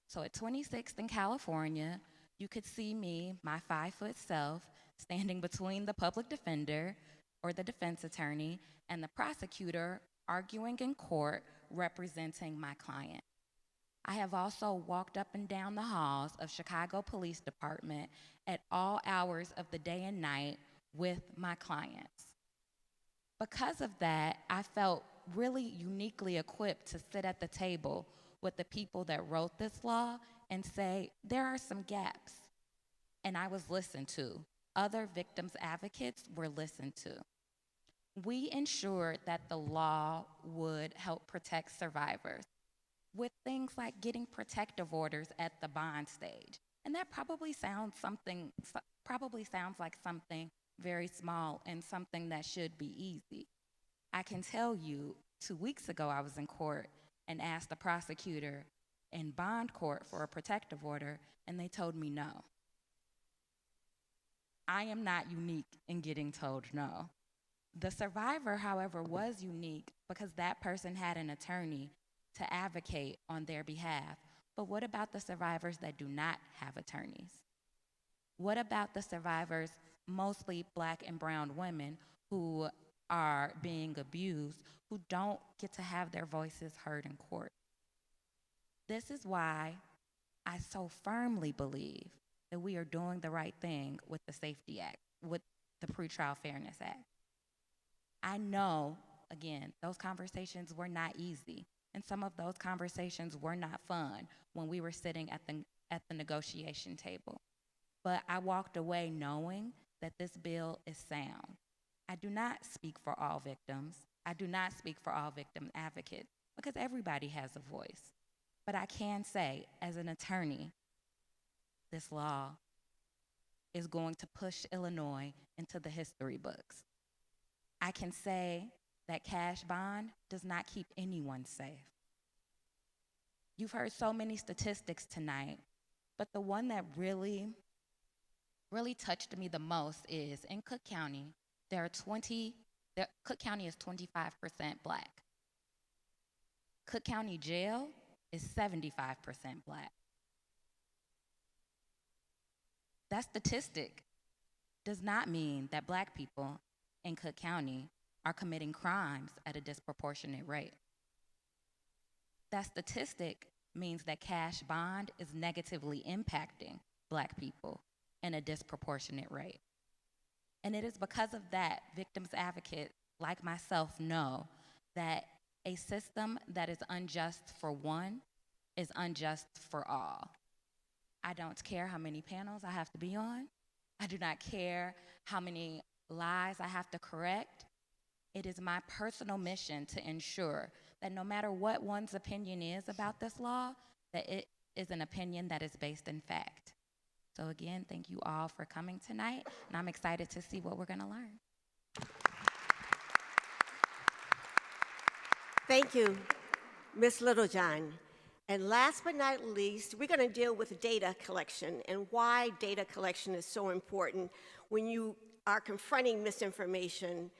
G: So at 26th in California, you could see me, my 5-foot self, standing between the public defender or the defense attorney and the prosecutor arguing in court representing my client. I have also walked up and down the halls of Chicago Police Department at all hours of the day and night with my clients. Because of that, I felt really uniquely equipped to sit at the table with the people that wrote this law and say, there are some gaps. And I was listened to. Other victims advocates were listened to. We ensured that the law would help protect survivors with things like getting protective orders at the bond stage. And that probably sounds like something very small and something that should be easy. I can tell you, 2 weeks ago I was in court and asked the prosecutor in bond court for a protective order, and they told me no. I am not unique in getting told no. The survivor, however, was unique because that person had an attorney to advocate on their behalf. But what about the survivors that do not have attorneys? What about the survivors, mostly Black and brown women, who are being abused, who don't get to have their voices heard in court? This is why I so firmly believe that we are doing the right thing with the Safety Act, with the Pretrial Fairness Act. I know, again, those conversations were not easy, and some of those conversations were not fun when we were sitting at the negotiation table. But I walked away knowing that this bill is sound. I do not speak for all victims. I do not speak for all victim advocates, because everybody has a voice. But I can say, as an attorney, this law is going to push Illinois into the history books. I can say that cash bond does not keep anyone safe. You've heard so many statistics tonight, but the one that really touched me the most is in Cook County, there Cook County is 25% black. Cook County Jail is 75% black. That statistic does not mean that black people in Cook County are committing crimes at a disproportionate rate. That statistic means that cash bond is negatively impacting black people in a disproportionate rate. And it is because of that, victims advocates like myself know that a system that is unjust for one is unjust for all. I don't care how many panels I have to be on. I do not care how many lies I have to correct. It is my personal mission to ensure that no matter what one's opinion is about this law, that it is an opinion that is based in fact. So again, thank you all for coming tonight, and I'm excited to see what we're gonna learn.
B: Thank you, Ms. Littlejohn. And last but not least, we're going to deal with data collection and why data collection is so important when you are confronting misinformation,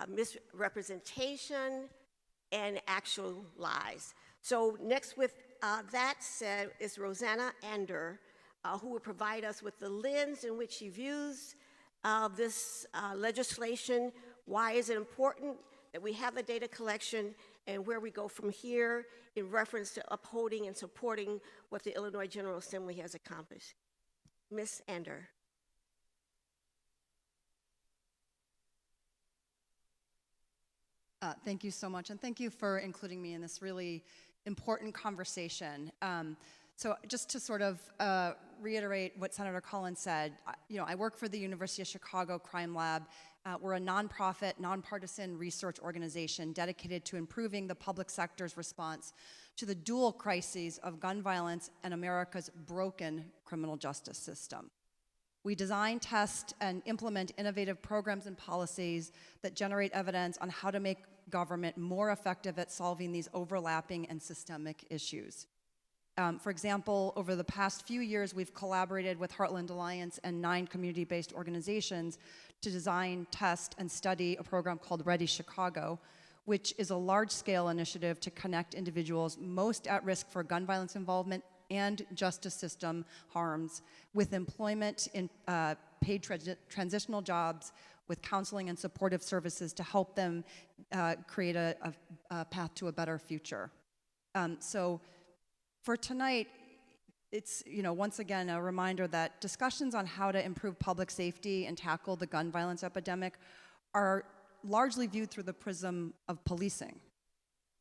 B: misrepresentation, and actual lies. So next with that said is Rosanna Ander, who will provide us with the lens in which she views this legislation, why is it important that we have the data collection, and where we go from here in reference to upholding and supporting what the Illinois General Assembly has accomplished. Ms. Ander.
H: Thank you so much, and thank you for including me in this really important conversation. So just to sort of reiterate what Senator Collins said, I work for the University of Chicago Crime Lab. We're a nonprofit, nonpartisan research organization dedicated to improving the public sector's response to the dual crises of gun violence and America's broken criminal justice system. We design, test, and implement innovative programs and policies that generate evidence on how to make government more effective at solving these overlapping and systemic issues. For example, over the past few years, we've collaborated with Heartland Alliance and 9 community-based organizations to design, test, and study a program called Ready Chicago, which is a large-scale initiative to connect individuals most at risk for gun violence involvement and justice system harms with employment in paid transitional jobs, with counseling and supportive services to help them create a path to a better future. So for tonight, it's once again a reminder that discussions on how to improve public safety and tackle the gun violence epidemic are largely viewed through the prism of policing.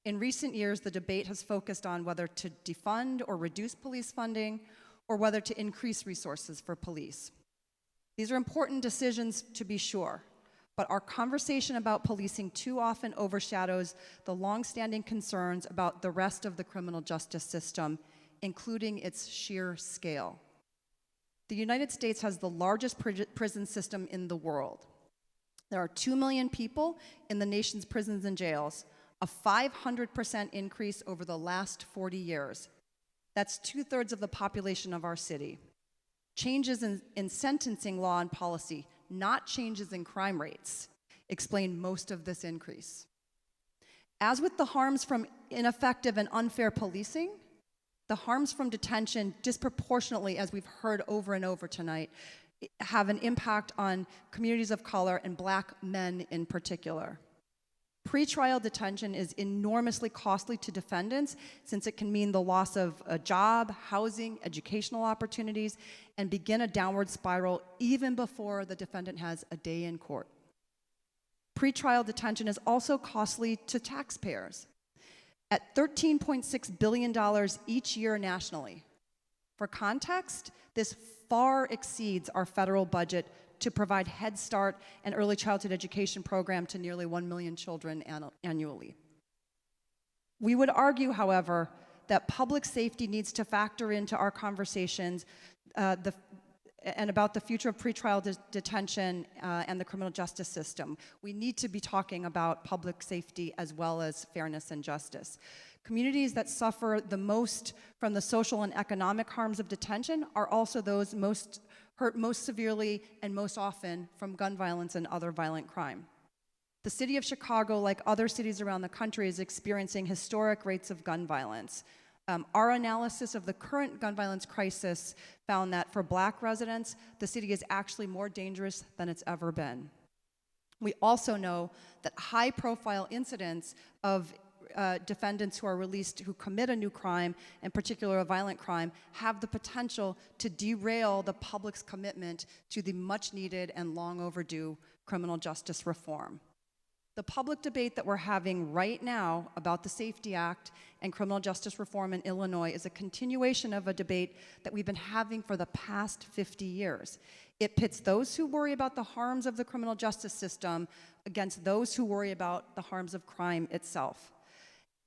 H: In recent years, the debate has focused on whether to defund or reduce police funding, or whether to increase resources for police. These are important decisions, to be sure, but our conversation about policing too often overshadows the longstanding concerns about the rest of the criminal justice system, including its sheer scale. The United States has the largest prison system in the world. There are 2 million people in the nation's prisons and jails, a 500% increase over the last 40 years. That's 2/3 of the population of our city. Changes in sentencing law and policy, not changes in crime rates, explain most of this increase. As with the harms from ineffective and unfair policing, the harms from detention disproportionately, as we've heard over and over tonight, have an impact on communities of color and Black men in particular. Pretrial detention is enormously costly to defendants since it can mean the loss of a job, housing, educational opportunities, and begin a downward spiral even before the defendant has a day in court. Pretrial detention is also costly to taxpayers at $13.6 billion each year nationally. For context, this far exceeds our federal budget to provide Head Start and early childhood education program to nearly 1 million children annually. We would argue, however, that public safety needs to factor into our conversations and about the future of pretrial detention and the criminal justice system. We need to be talking about public safety as well as fairness and justice. Communities that suffer the most from the social and economic harms of detention are also those hurt most severely and most often from gun violence and other violent crime. The city of Chicago, like other cities around the country, is experiencing historic rates of gun violence. Our analysis of the current gun violence crisis found that for Black residents, the city is actually more dangerous than it's ever been. We also know that high-profile incidents of defendants who are released who commit a new crime, in particular a violent crime, have the potential to derail the public's commitment to the much-needed and long overdue criminal justice reform. The public debate that we're having right now about the Safety Act and criminal justice reform in Illinois is a continuation of a debate that we've been having for the past 50 years. It pits those who worry about the harms of the criminal justice system against those who worry about the harms of crime itself.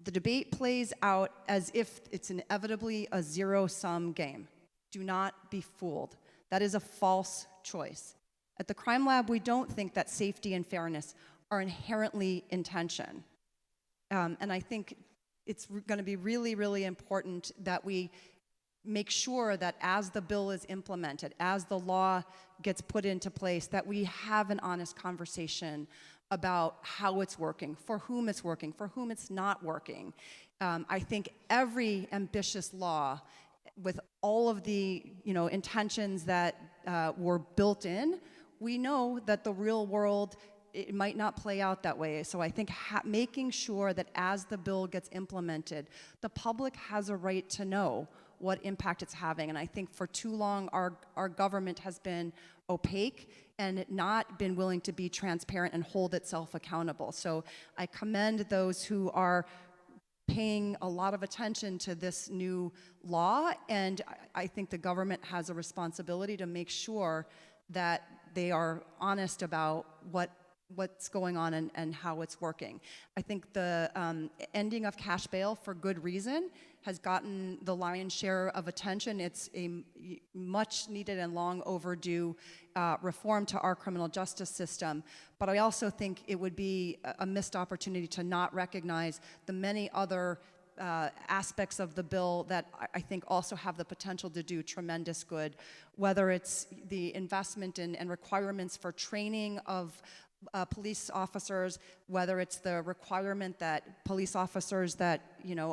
H: The debate plays out as if it's inevitably a zero-sum game. Do not be fooled. That is a false choice. At the Crime Lab, we don't think that safety and fairness are inherently in tension. And I think it's going to be really, really important that we make sure that as the bill is implemented, as the law gets put into place, that we have an honest conversation about how it's working, for whom it's not working. I think every ambitious law, with all of the intentions that were built in, we know that the real world, it might not play out that way. So I think making sure that as the bill gets implemented, the public has a right to know what impact it's having. And I think for too long, our government has been opaque and not been willing to be transparent and hold itself accountable. So I commend those who are paying a lot of attention to this new law, and I think the government has a responsibility to make sure that they are honest about what's going on and how it's working. I think the ending of cash bail for good reason has gotten the lion's share of attention. It's a much needed and long overdue reform to our criminal justice system. But I also think it would be a missed opportunity to not recognize the many other aspects of the bill that I think also have the potential to do tremendous good, whether it's the investment in and requirements for training of police officers, whether it's the requirement that police officers that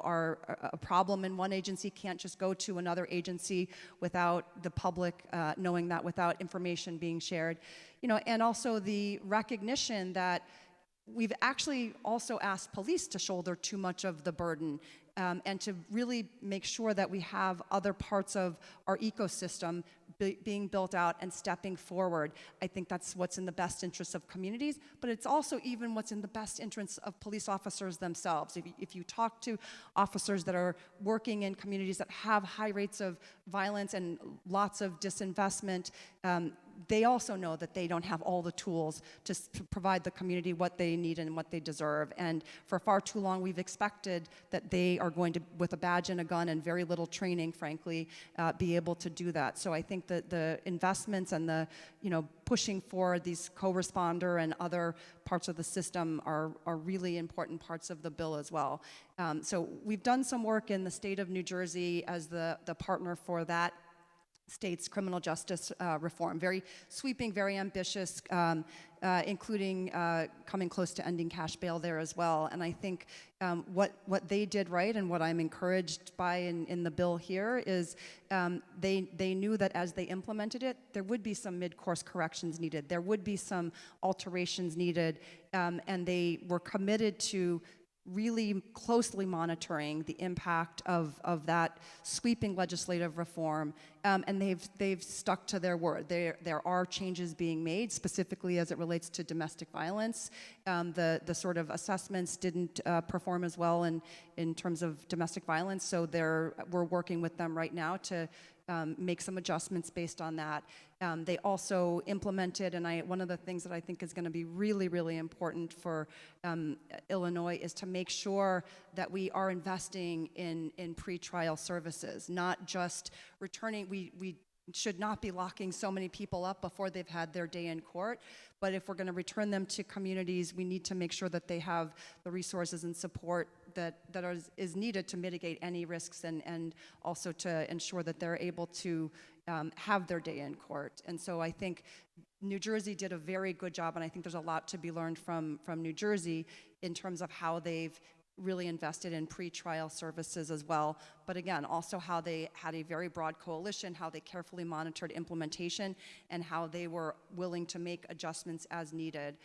H: are a problem in one agency can't just go to another agency without the public knowing that, without information being shared, and also the recognition that we've actually also asked police to shoulder too much of the burden, and to really make sure that we have other parts of our ecosystem being built out and stepping forward. I think that's what's in the best interest of communities, but it's also even what's in the best interest of police officers themselves. If you talk to officers that are working in communities that have high rates of violence and lots of disinvestment, they also know that they don't have all the tools to provide the community what they need and what they deserve. And for far too long, we've expected that they are going to, with a badge and a gun and very little training, frankly, be able to do that. So I think that the investments and the pushing for these co-responder and other parts of the system are really important parts of the bill as well. So we've done some work in the state of New Jersey as the partner for that state's criminal justice reform. Very sweeping, very ambitious, including coming close to ending cash bail there as well. And I think what they did right, and what I'm encouraged by in the bill here, is they knew that as they implemented it, there would be some mid-course corrections needed. There would be some alterations needed, and they were committed to really closely monitoring the impact of that sweeping legislative reform, and they've stuck to their word. There are changes being made, specifically as it relates to domestic violence. The sort of assessments didn't perform as well in terms of domestic violence, so we're working with them right now to make some adjustments based on that. They also implemented, and one of the things that I think is going to be really, really important for Illinois is to make sure that we are investing in pretrial services, not just returning. We should not be locking so many people up before they've had their day in court, but if we're going to return them to communities, we need to make sure that they have the resources and support is needed to mitigate any risks and also to ensure that they're able to have their day in court. And so I think New Jersey did a very good job, and I think there's a lot to be learned from New Jersey in terms of how they've really invested in pretrial services as well. But again, also how they had a very broad coalition, how they carefully monitored implementation, and how they were willing to make adjustments as needed.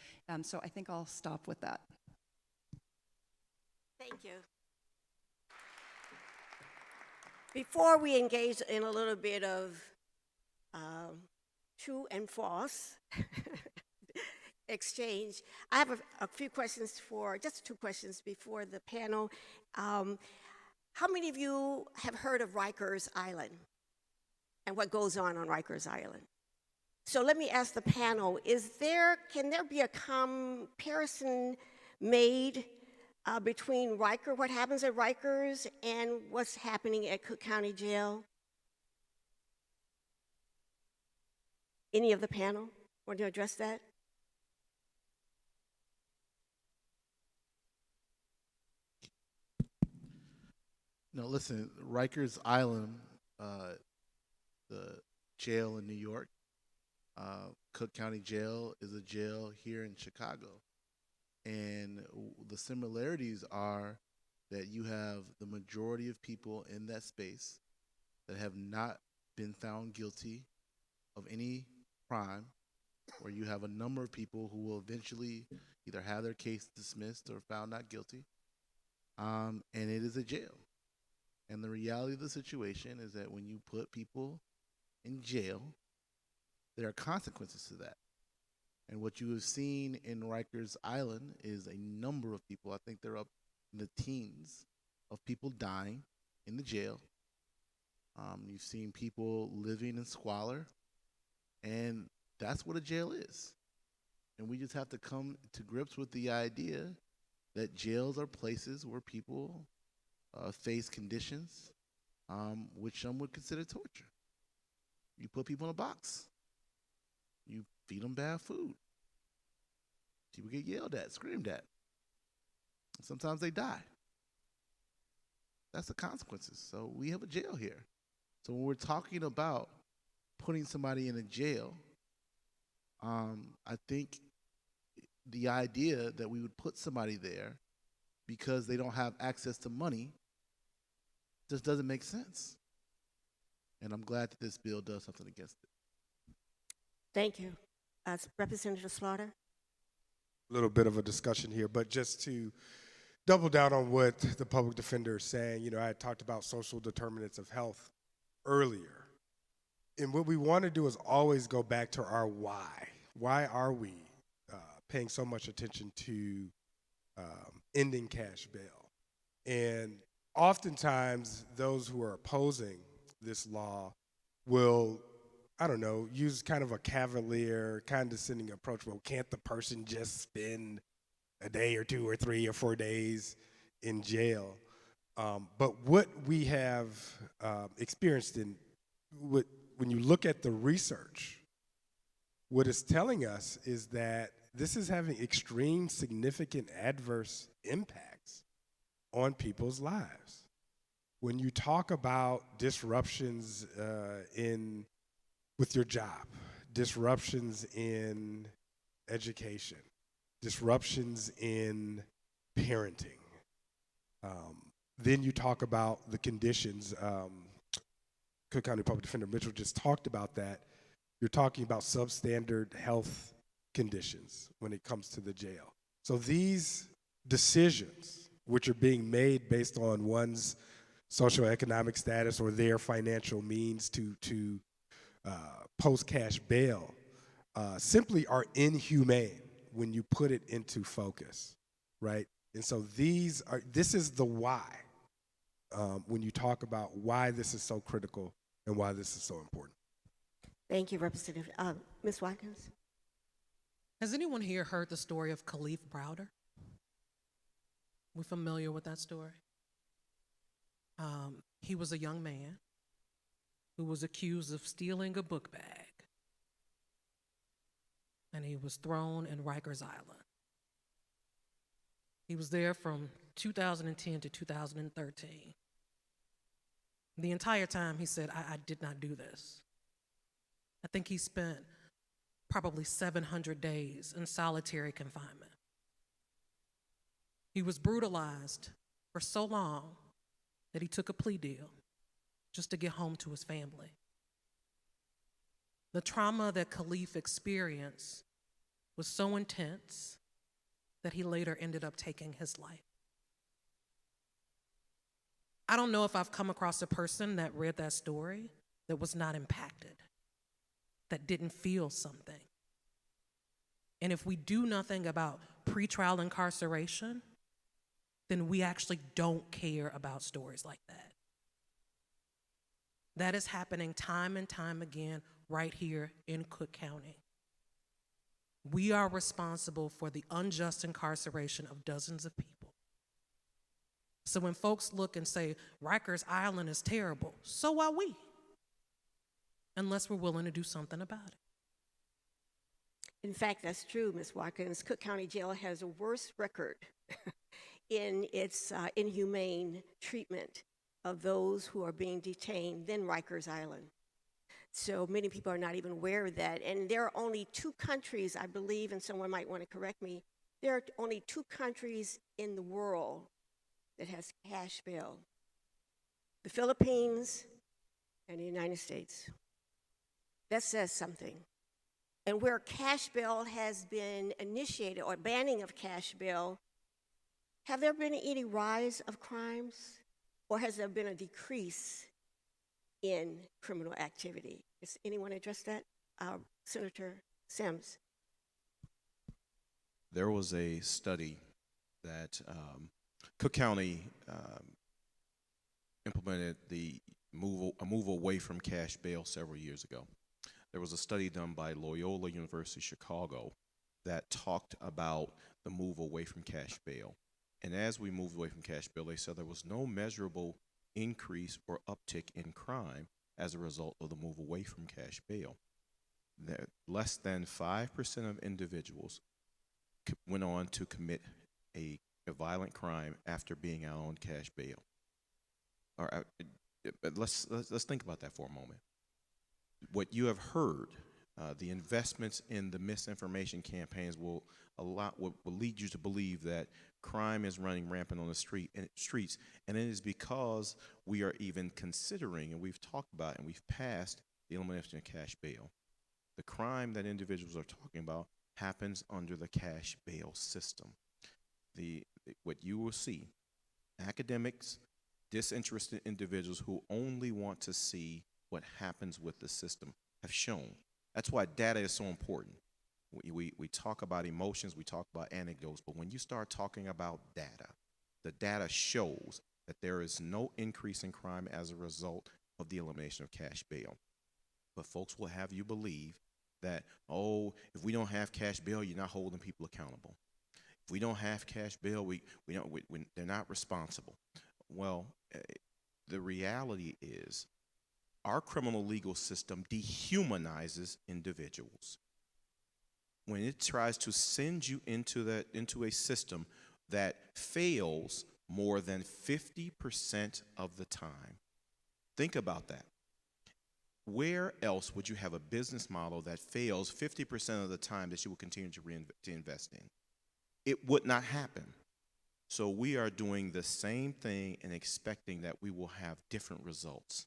H: So I think I'll stop with that.
B: Thank you. Before we engage in a little bit of true and false exchange, I have a few questions just 2 questions before the panel. How many of you have heard of Rikers Island and what goes on Rikers Island? So let me ask the panel, can there be a comparison made between what happens at Rikers and what's happening at Cook County Jail? Any of the panel want to address that?
E: No, listen, Rikers Island, the jail in New York, Cook County Jail is a jail here in Chicago. And the similarities are that you have the majority of people in that space that have not been found guilty of any crime, where you have a number of people who will eventually either have their case dismissed or found not guilty. And it is a jail. And the reality of the situation is that when you put people in jail, there are consequences to that. And what you have seen in Rikers Island is a number of people, I think they're up in the teens, of people dying in the jail. You've seen people living in squalor, and that's what a jail is. And we just have to come to grips with the idea that jails are places where people face conditions which some would consider torture. You put people in a box. You feed them bad food. People get yelled at, screamed at. Sometimes they die. That's the consequences. So we have a jail here. So when we're talking about putting somebody in a jail, I think the idea that we would put somebody there because they don't have access to money just doesn't make sense. And I'm glad that this bill does something against it.
B: Thank you. Representative Slaughter?
D: A little bit of a discussion here, but just to double down on what the public defender is saying, I had talked about social determinants of health earlier. And what we want to do is always go back to our why. Why are we paying so much attention to ending cash bail? And oftentimes, those who are opposing this law will, use kind of a cavalier, condescending approach. Well, can't the person just spend a day or 2 or 3 or 4 days in jail? But what we have experienced when you look at the research, what it's telling us is that this is having extreme, significant adverse impacts on people's lives. When you talk about disruptions with your job, disruptions in education, disruptions in parenting, then you talk about the conditions. Cook County Public Defender Mitchell just talked about that. You're talking about substandard health conditions when it comes to the jail. So these decisions, which are being made based on one's socioeconomic status or their financial means to post cash bail, simply are inhumane when you put it into focus, right? And so this is the why when you talk about why this is so critical and why this is so important.
B: Thank you, Representative. Ms. Watkins?
F: Has anyone here heard the story of Khalif Browder? We familiar with that story? He was a young man who was accused of stealing a book bag, and he was thrown in Rikers Island. He was there from 2010 to 2013. The entire time he said, I did not do this. I think he spent probably 700 days in solitary confinement. He was brutalized for so long that he took a plea deal just to get home to his family. The trauma that Khalif experienced was so intense that he later ended up taking his life. I don't know if I've come across a person that read that story that was not impacted, that didn't feel something. And if we do nothing about pretrial incarceration, then we actually don't care about stories like that. That is happening time and time again right here in Cook County. We are responsible for the unjust incarceration of dozens of people. So when folks look and say, Rikers Island is terrible, so are we, unless we're willing to do something about it.
B: In fact, that's true, Ms. Watkins. Cook County Jail has a worse record in its inhumane treatment of those who are being detained than Rikers Island. So many people are not even aware of that. And there are only 2 countries, I believe, and someone might want to correct me, there are only 2 countries in the world that has cash bail: the Philippines and the United States. That says something. And where cash bail has been initiated, or banning of cash bail, have there been any rise of crimes, or has there been a decrease in criminal activity? Does anyone address that? Senator Sims.
C: There was a study that Cook County implemented a move away from cash bail several years ago. There was a study done by Loyola University Chicago that talked about the move away from cash bail. And as we moved away from cash bail, they said there was no measurable increase or uptick in crime as a result of the move away from cash bail. Less than 5% of individuals went on to commit a violent crime after being out on cash bail. Let's think about that for a moment. What you have heard, the investments in the misinformation campaigns will lead you to believe that crime is running rampant on the streets, and it is because we are even considering, and we've talked about, and we've passed the elimination of cash bail. The crime that individuals are talking about happens under the cash bail system. What you will see, academics, disinterested individuals who only want to see what happens with the system have shown. That's why data is so important. We talk about emotions, we talk about anecdotes, but when you start talking about data, the data shows that there is no increase in crime as a result of the elimination of cash bail. But folks will have you believe that, oh, if we don't have cash bail, you're not holding people accountable. If we don't have cash bail, they're not responsible. Well, the reality is our criminal legal system dehumanizes individuals. When it tries to send you into a system that fails more than 50% of the time. Think about that. Where else would you have a business model that fails 50% of the time that you will continue to invest in? It would not happen. So we are doing the same thing and expecting that we will have different results.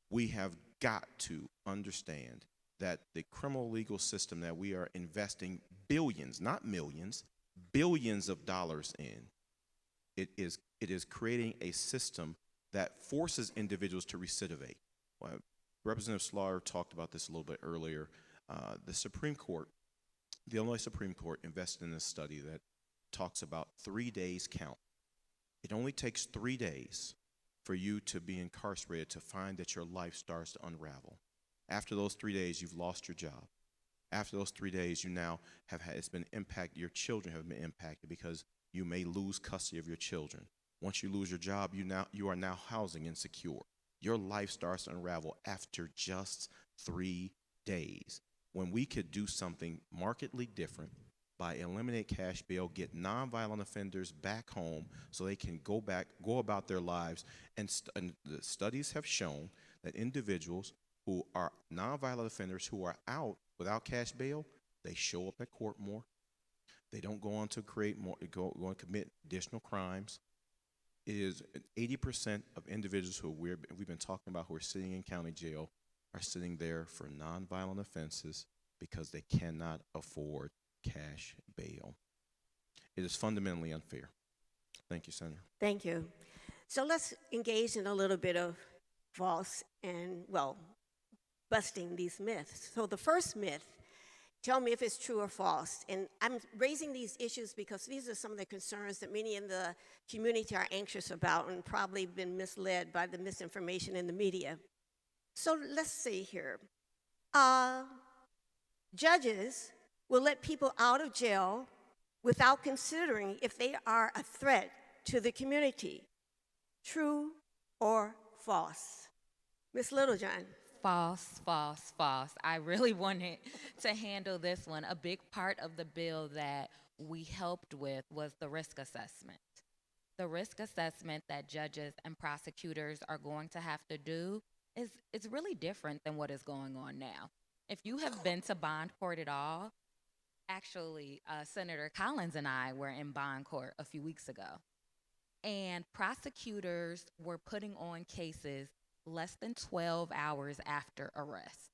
C: We have got to understand that the criminal legal system that we are investing billions, not millions, billions of dollars in, it is creating a system that forces individuals to recidivate. Well, Representative Slaughter talked about this a little bit earlier. The Supreme Court, the Illinois Supreme Court invested in a study that talks about 3 days count. It only takes 3 days for you to be incarcerated to find that your life starts to unravel. After those 3 days, you've lost your job. After those 3 days, you now have had, it's been impacted, your children have been impacted because you may lose custody of your children. Once you lose your job, you are now housing insecure. Your life starts to unravel after just 3 days. When we could do something markedly different by eliminate cash bail, get nonviolent offenders back home so they can go about their lives. And the studies have shown that individuals who are nonviolent offenders who are out without cash bail, they show up at court more. They don't go on to create more, go on to commit additional crimes. It is 80% of individuals who we've been talking about who are sitting in county jail are sitting there for nonviolent offenses because they cannot afford cash bail. It is fundamentally unfair. Thank you, Senator.
B: Thank you. So let's engage in a little bit of false and, well, busting these myths. So the first myth, tell me if it's true or false. And I'm raising these issues because these are some of the concerns that many in the community are anxious about and probably been misled by the misinformation in the media. So let's see here. Judges will let people out of jail without considering if they are a threat to the community. True or false? Ms. Littlejohn.
G: False, false, false. I really wanted to handle this one. A big part of the bill that we helped with was the risk assessment. The risk assessment that judges and prosecutors are going to have to do is really different than what is going on now. If you have been to bond court at all, actually, Senator Collins and I were in bond court a few weeks ago, and prosecutors were putting on cases less than 12 hours after arrest.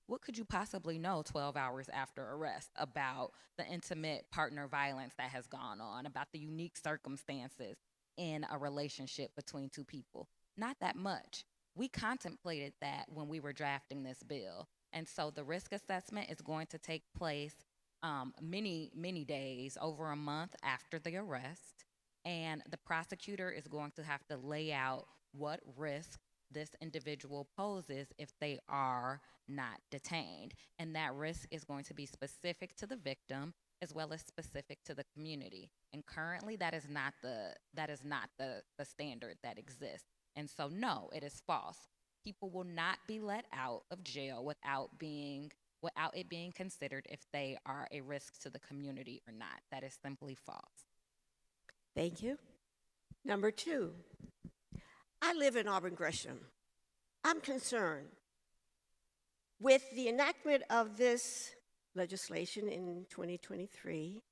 G: What could you possibly know 12 hours after arrest about the intimate partner violence that has gone on, about the unique circumstances in a relationship between two people? Not that much. We contemplated that when we were drafting this bill. And so the risk assessment is going to take place many days, over a month after the arrest. And the prosecutor is going to have to lay out what risk this individual poses if they are not detained. And that risk is going to be specific to the victim as well as specific to the community. And currently that is not the standard that exists. And so no, it is false. People will not be let out of jail without it being considered if they are a risk to the community or not. That is simply false.
B: Thank you. Number 2, I live in Auburn Gresham. I'm concerned with the enactment of this legislation in 2023.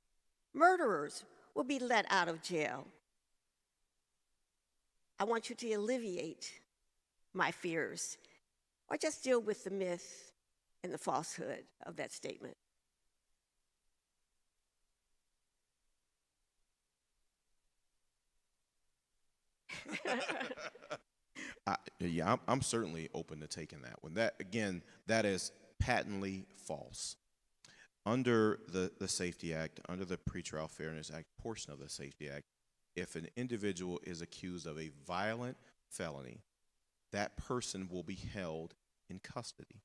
B: Murderers will be let out of jail. I want you to alleviate my fears or just deal with the myth and the falsehood of that statement.
C: I'm certainly open to taking that one. That is patently false. Under the Safety Act, under the Pretrial Fairness Act portion of the Safety Act, if an individual is accused of a violent felony, that person will be held in custody.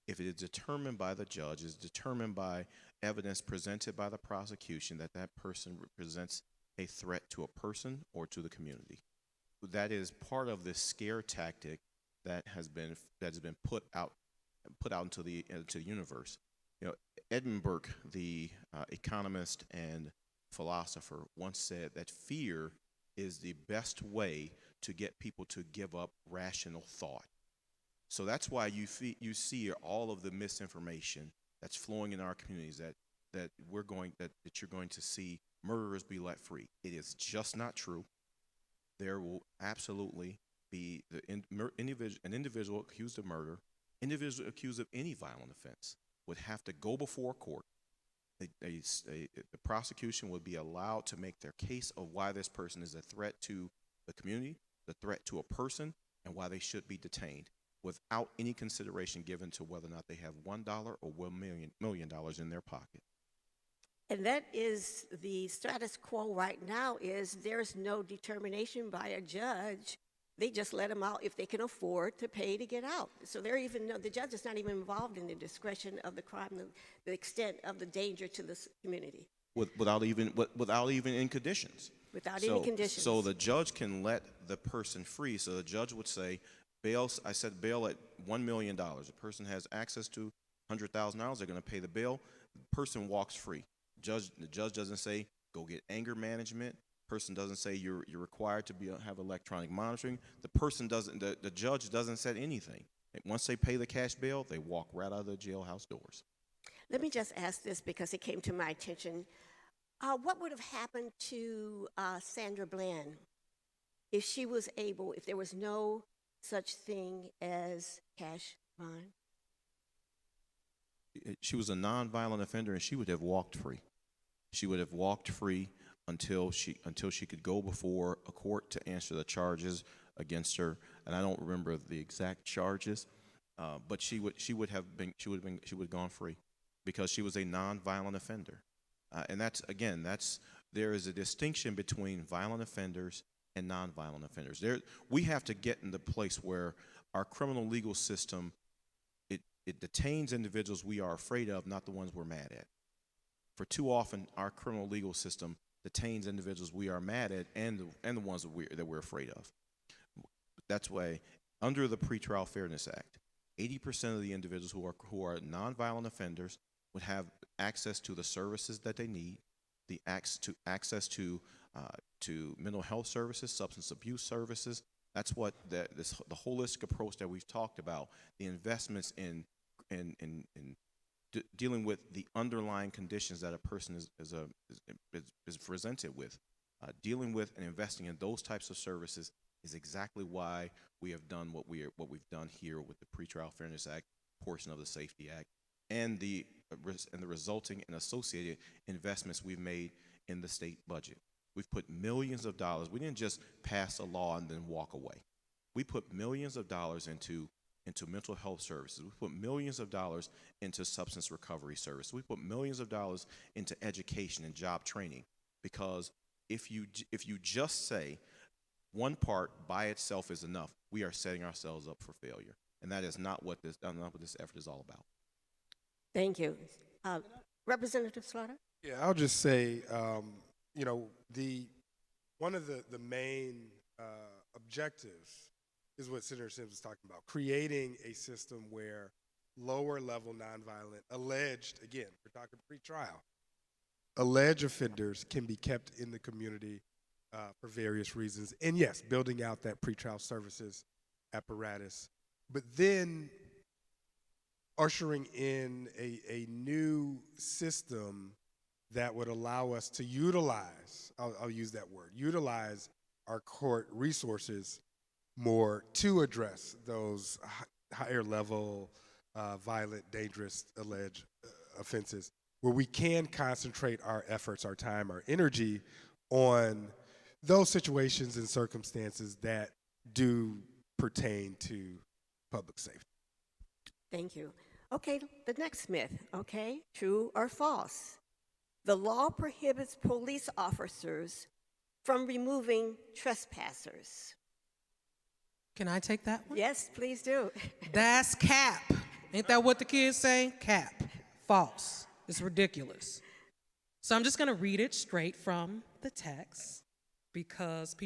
C: If it is determined by the judge, is determined by evidence presented by the prosecution that that person represents a threat to a person or to the community. That is part of the scare tactic that has been put out into the universe. You know, Edmund Burke, the economist and philosopher, once said that fear is the best way to get people to give up rational thought. So that's why you see all of the misinformation that's flowing in our communities, that you're going to see murderers be let free. It is just not true. There will absolutely be an individual accused of murder, individual accused of any violent offense would have to go before court. The prosecution would be allowed to make their case of why this person is a threat to the community, the threat to a person, and why they should be detained, without any consideration given to whether or not they have $1 or $1 million in their pocket.
B: And that is the status quo right now. Is there's no determination by a judge. They just let them out if they can afford to pay to get out. So the judge is not even involved in the discretion of the crime, the extent of the danger to the community.
C: Without even in conditions.
B: Without any conditions.
C: So the judge can let the person free. So the judge would say, bail at $1 million. The person has access to $100,000. They're going to pay the bail. The person walks free. The judge doesn't say go get anger management. Person doesn't say you're required to have electronic monitoring. The judge doesn't set anything. Once they pay the cash bail, they walk right out of the jailhouse doors.
B: Let me just ask this because it came to my attention. What would have happened to Sandra Bland if she was able, if there was no such thing as cash bond?
C: She was a nonviolent offender, and she would have walked free. She would have walked free until she could go before a court to answer the charges against her. And I don't remember the exact charges, but she would have gone free because she was a nonviolent offender. And there is a distinction between violent offenders and nonviolent offenders. We have to get in the place where our criminal legal system, it detains individuals we are afraid of, not the ones we're mad at. For too often, our criminal legal system detains individuals we are mad at and the ones that we're afraid of. That's why, under the Pretrial Fairness Act, 80% of the individuals who are nonviolent offenders would have access to the services that they need, the access to mental health services, substance abuse services. That's what the holistic approach that we've talked about, the investments in dealing with the underlying conditions that a person is presented with. Dealing with and investing in those types of services is exactly why we have done what we've done here with the Pretrial Fairness Act portion of the Safety Act and the resulting and associated investments we've made in the state budget. We've put millions of dollars. We didn't just pass a law and then walk away. We put millions of dollars into mental health services. We put millions of dollars into substance recovery services. We put millions of dollars into education and job training, because if you just say one part by itself is enough, we are setting ourselves up for failure, and that is not what this effort is all about.
B: Thank you. Representative Slaughter?
D: Yeah, I'll just say, one of the main objectives is what Senator Sims was talking about, creating a system where lower level nonviolent we're talking pretrial, alleged offenders can be kept in the community for various reasons. And yes, building out that pretrial services apparatus, but then ushering in a new system that would allow us to utilize, I'll use that word, utilize our court resources more to address those higher level violent, dangerous, alleged offenses, where we can concentrate our efforts, our time, our energy on those situations and circumstances that do pertain to public safety.
B: Thank you. Okay, the next myth, okay? True or false? The law prohibits police officers from removing trespassers.
F: Can I take that one?
B: Yes, please do.
F: That's cap. Ain't that what the kids say? Cap. False. It's ridiculous. So I'm just going to read it straight from the text, because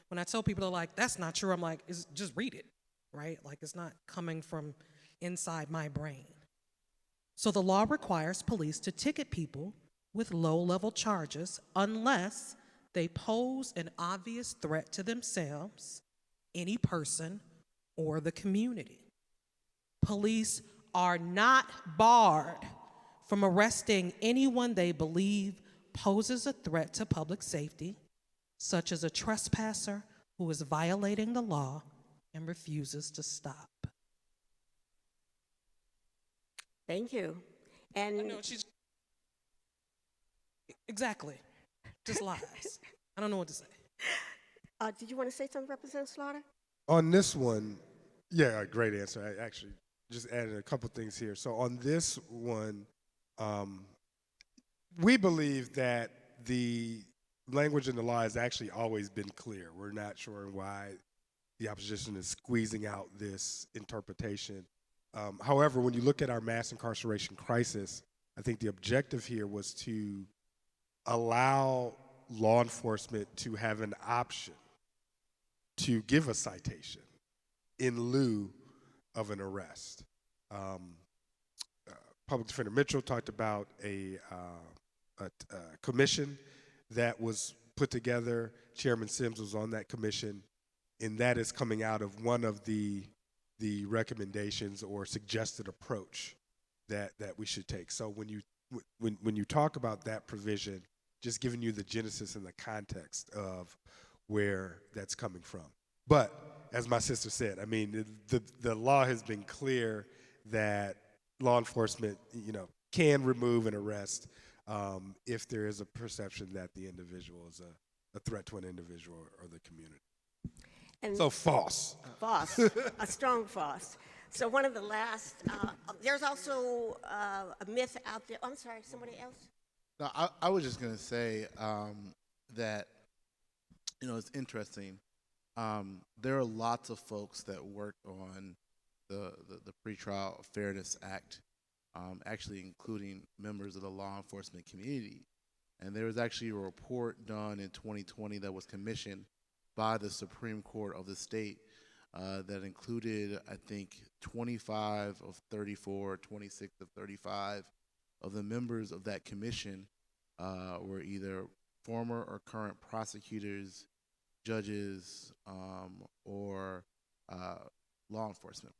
F: when I tell people, they're like, that's not true, I'm like, just read it, right? Like, it's not coming from inside my brain. So the law requires police to ticket people with low-level charges unless they pose an obvious threat to themselves, any person, or the community. Police are not barred from arresting anyone they believe poses a threat to public safety, such as a trespasser who is violating the law and refuses to stop.
B: Thank you. And
F: I know, she's exactly, just lies. I don't know what to say.
B: did you want to say something, Representative Slaughter?
D: On this one, yeah, great answer. I actually just added a couple things here. So on this one, we believe that the language in the law has actually always been clear. We're not sure why the opposition is squeezing out this interpretation. However, when you look at our mass incarceration crisis, I think the objective here was to allow law enforcement to have an option to give a citation in lieu of an arrest. Public Defender Mitchell talked about a commission that was put together. Chairman Sims was on that commission, and that is coming out of one of the recommendations or suggested approach that we should take. So when you talk about that provision, just giving you the genesis and the context of where that's coming from. But as my sister said, I mean, the law has been clear that law enforcement, can remove and arrest if there is a perception that the individual is a threat to an individual or the community.
B: And
D: So false.
B: false, a strong false. So one of the last, there's also a myth out there. I'm sorry, somebody else?
E: No, I was just going to say that, it's interesting. There are lots of folks that work on the Pretrial Fairness Act, actually including members of the law enforcement community. And there was actually a report done in 2020 that was commissioned by the Supreme Court of the state that included, I think, 25 of 34, 26 of 35 of the members of that commission were either former or current prosecutors, judges, or law enforcement,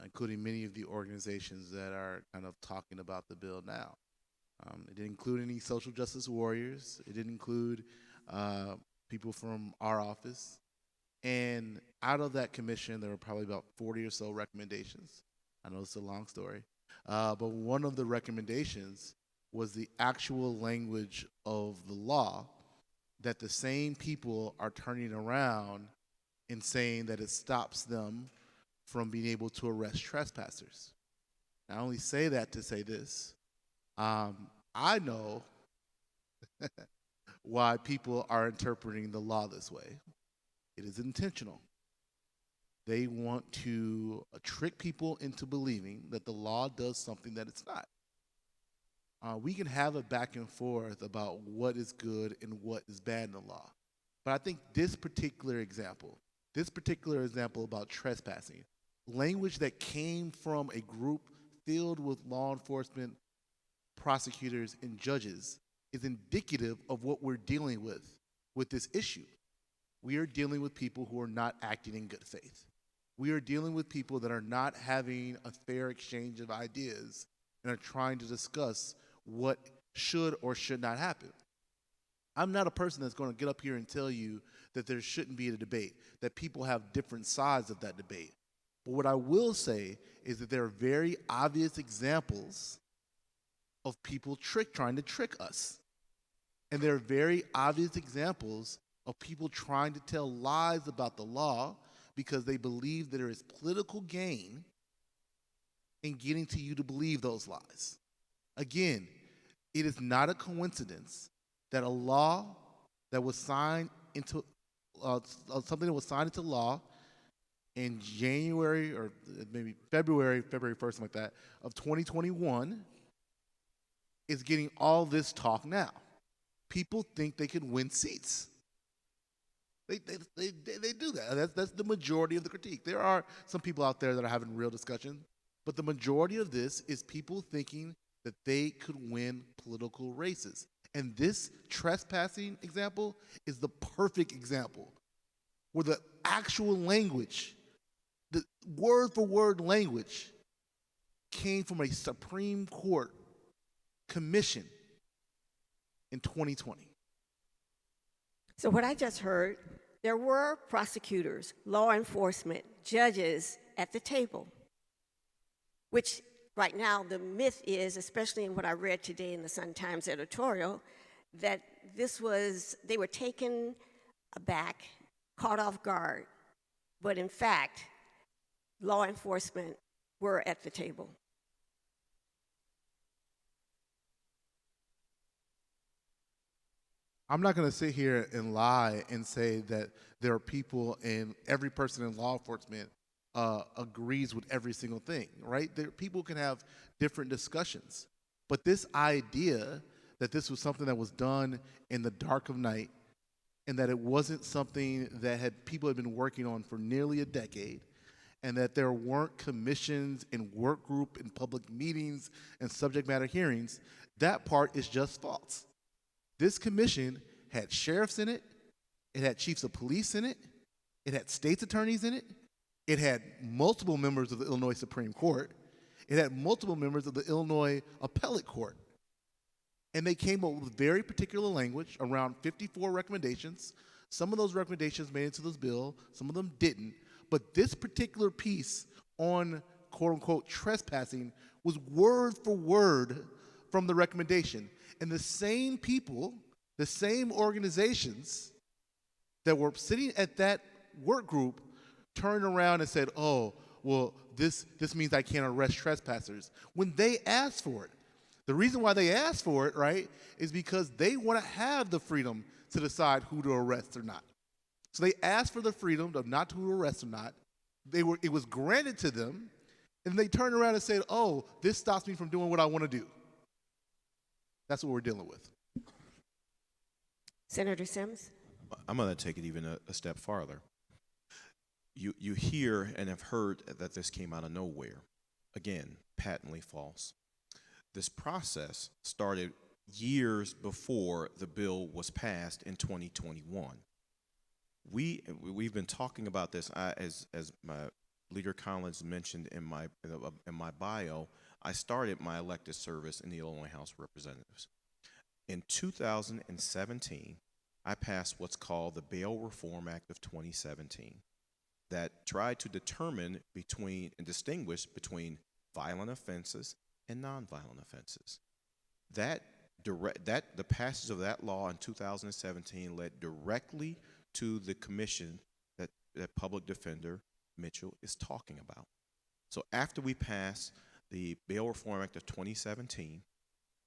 E: including many of the organizations that are kind of talking about the bill now. It didn't include any social justice warriors. It didn't include people from our office. And out of that commission, there were probably about 40 or so recommendations. I know it's a long story. But one of the recommendations was the actual language of the law that the same people are turning around and saying that it stops them from being able to arrest trespassers. I only say that to say this. I know why people are interpreting the law this way. It is intentional. They want to trick people into believing that the law does something that it's not. We can have a back and forth about what is good and what is bad in the law. But I think this particular example about trespassing, language that came from a group filled with law enforcement, prosecutors, and judges, is indicative of what we're dealing with this issue. We are dealing with people who are not acting in good faith. We are dealing with people that are not having a fair exchange of ideas and are trying to discuss what should or should not happen. I'm not a person that's going to get up here and tell you that there shouldn't be a debate, that people have different sides of that debate. But what I will say is that there are very obvious examples of people trying to trick us. And there are very obvious examples of people trying to tell lies about the law because they believe that there is political gain in getting to you to believe those lies. Again, it is not a coincidence that a law that was signed into something that was signed into law in January or maybe February 1st, something like that, of 2021 is getting all this talk now. People think they can win seats. They do that. That's the majority of the critique. There are some people out there that are having real discussion, but the majority of this is people thinking that they could win political races. And this trespassing example is the perfect example where the actual language, the word-for-word language, came from a Supreme Court commission in 2020.
B: So what I just heard, there were prosecutors, law enforcement, judges at the table, which right now the myth is, especially in what I read today in the Sun-Times editorial, that they were taken aback, caught off guard, but in fact, law enforcement were at the table.
E: I'm not going to sit here and lie and say that there are people and every person in law enforcement agrees with every single thing, right? People can have different discussions. But this idea that this was something that was done in the dark of night and that it wasn't something that people had been working on for nearly a decade and that there weren't commissions and work group and public meetings and subject matter hearings, that part is just false. This commission had sheriffs in it, it had chiefs of police in it, it had state's attorneys in it, it had multiple members of the Illinois Supreme Court, it had multiple members of the Illinois Appellate Court. And they came up with very particular language, around 54 recommendations. Some of those recommendations made it into this bill, some of them didn't. But this particular piece on quote unquote trespassing was word for word from the recommendation. And the same people, the same organizations that were sitting at that work group turned around and said, oh, well, this means I can't arrest trespassers, when they asked for it. The reason why they asked for it, right, is because they want to have the freedom to decide who to arrest or not. So they asked for the freedom of not to arrest or not. It was granted to them, and they turned around and said, oh, this stops me from doing what I want to do. That's what we're dealing with.
B: Senator Sims?
C: I'm going to take it even a step farther. You hear and have heard that this came out of nowhere. Again, patently false. This process started years before the bill was passed in 2021. We've been talking about this. As my Leader Collins mentioned in my bio, I started my elected service in the Illinois House of Representatives. In 2017, I passed what's called the Bail Reform Act of 2017 that tried to determine and distinguish between violent offenses and nonviolent offenses. The passage of that law in 2017 led directly to the commission that Public Defender Mitchell is talking about. So after we passed the Bail Reform Act of 2017,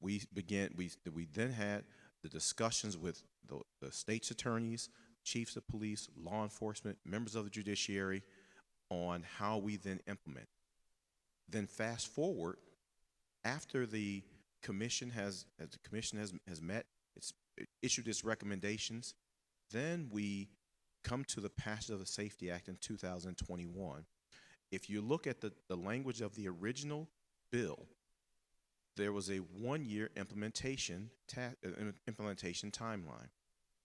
C: we then had the discussions with the state's attorneys, chiefs of police, law enforcement, members of the judiciary on how we then implement. Then fast forward, after the commission has met, it's issued its recommendations, then we come to the passage of the Safety Act in 2021. If you look at the language of the original bill, there was a one-year implementation timeline.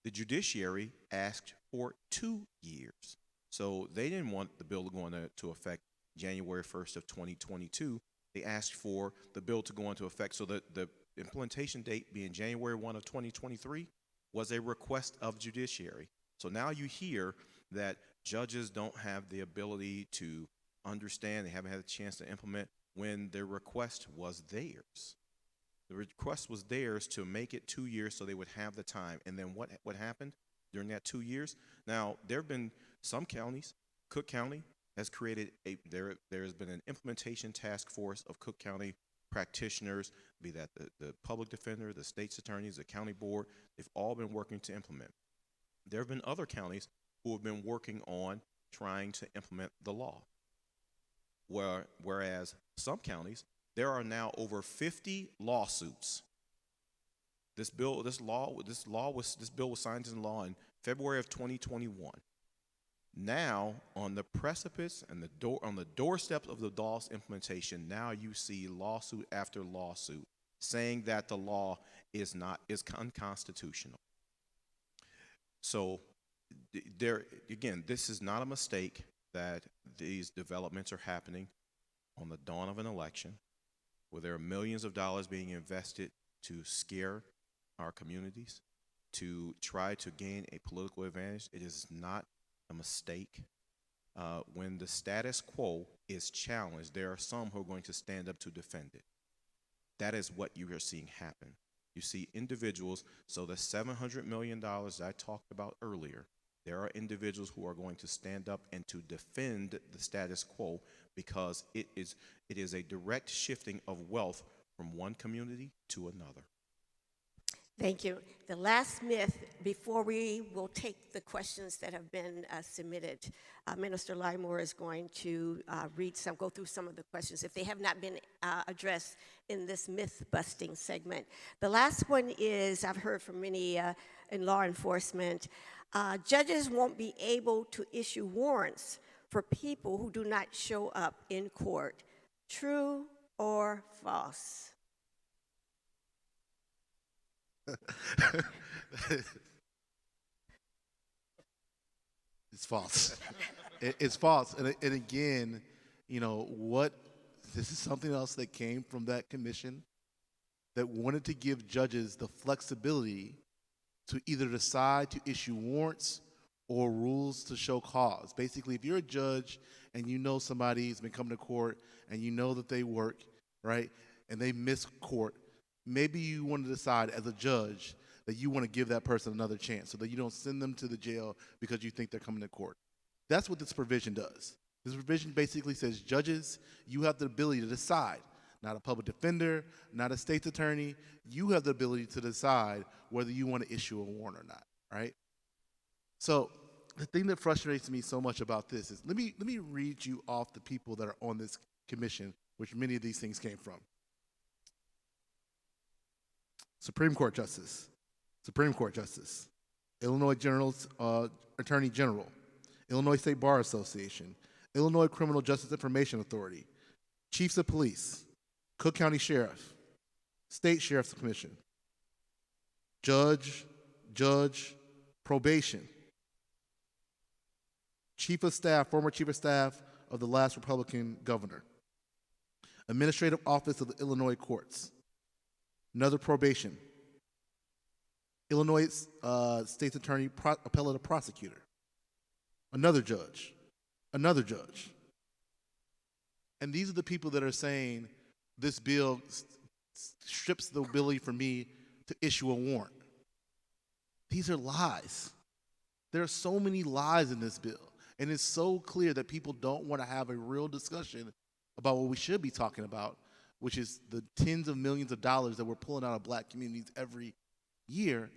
C: The judiciary asked for 2 years. So they didn't want the bill to go into effect January 1st of 2022. They asked for the bill to go into effect so that the implementation date being January 1 of 2023 was a request of judiciary. So now you hear that judges don't have the ability to understand, they haven't had a chance to implement when their request was theirs. The request was theirs to make it 2 years so they would have the time. And then what happened during that 2 years? Now, there have been some counties, Cook County has created there has been an implementation task force of Cook County practitioners, be that the public defender, the state's attorneys, the county board. They've all been working to implement. There have been other counties who have been working on trying to implement the law. Whereas some counties, there are now over 50 lawsuits. This bill was signed into law in February of 2021. Now, on the precipice and on the doorstep of the law's implementation, now you see lawsuit after lawsuit saying that the law is unconstitutional. So, again, this is not a mistake that these developments are happening on the dawn of an election, where there are millions of dollars being invested to scare our communities, to try to gain a political advantage. It is not a mistake. When the status quo is challenged, there are some who are going to stand up to defend it. That is what you are seeing happen. You see individuals, so the $700 million that I talked about earlier, there are individuals who are going to stand up and to defend the status quo because it is a direct shifting of wealth from one community to another.
B: Thank you. The last myth before we will take the questions that have been submitted, Minister Lymore is going to go through some of the questions if they have not been addressed in this myth-busting segment. The last one is, I've heard from many in law enforcement, judges won't be able to issue warrants for people who do not show up in court. True or false?
E: It's false. It's false. And again, you know, this is something else that came from that commission that wanted to give judges the flexibility to either decide to issue warrants or rules to show cause. Basically, if you're a judge and you know somebody's been coming to court and you know that they work, right, and they miss court, maybe you want to decide as a judge that you want to give that person another chance so that you don't send them to the jail because you think they're coming to court. That's what this provision does. This provision basically says, judges, you have the ability to decide, not a public defender, not a state's attorney, you have the ability to decide whether you want to issue a warrant or not, right? So the thing that frustrates me so much about this is, let me read you off the people that are on this commission, which many of these things came from. Supreme Court Justice, Illinois Attorney General, Illinois State Bar Association, Illinois Criminal Justice Information Authority, Chiefs of Police, Cook County Sheriff, State Sheriff's Commission, Judge, Probation, Chief of Staff, former Chief of Staff of the last Republican governor, Administrative Office of the Illinois Courts, another probation, Illinois State's Attorney, Appellate Prosecutor, another judge. And these are the people that are saying this bill strips the ability for me to issue a warrant. These are lies. There are so many lies in this bill. And it's so clear that people don't want to have a real discussion about what we should be talking about, which is the tens of millions of dollars that we're pulling out of black communities every year.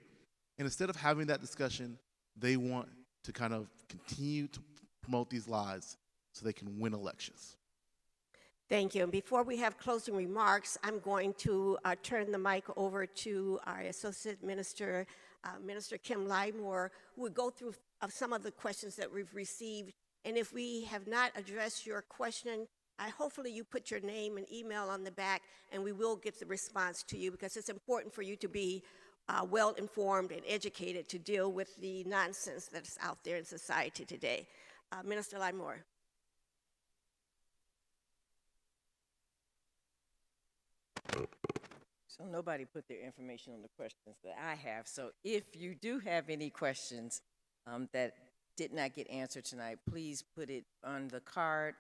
E: And instead of having that discussion, they want to kind of continue to promote these lies so they can win elections.
B: Thank you. And before we have closing remarks, I'm going to turn the mic over to our Associate Minister, Minister Kim Lymore, who will go through some of the questions that we've received. And if we have not addressed your question, hopefully you put your name and email on the back, and we will get the response to you, because it's important for you to be well-informed and educated to deal with the nonsense that's out there in society today. Minister Lymore.
A: So nobody put their information on the questions that I have. So if you do have any questions that did not get answered tonight, please put it on the card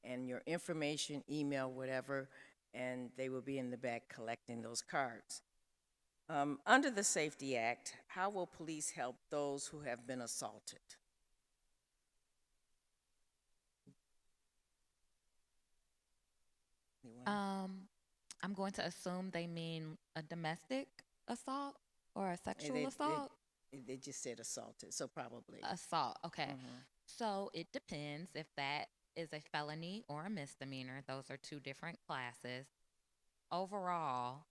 A: and your information, email, whatever, and they will be in the back collecting those cards. Under the Safety Act, how will police help those who have been assaulted?
G: I'm going to assume they mean a domestic assault or a sexual assault?
A: They just said assaulted, so probably.
G: Assault, okay. So it depends if that is a felony or a misdemeanor. Those are two different classes. Overall,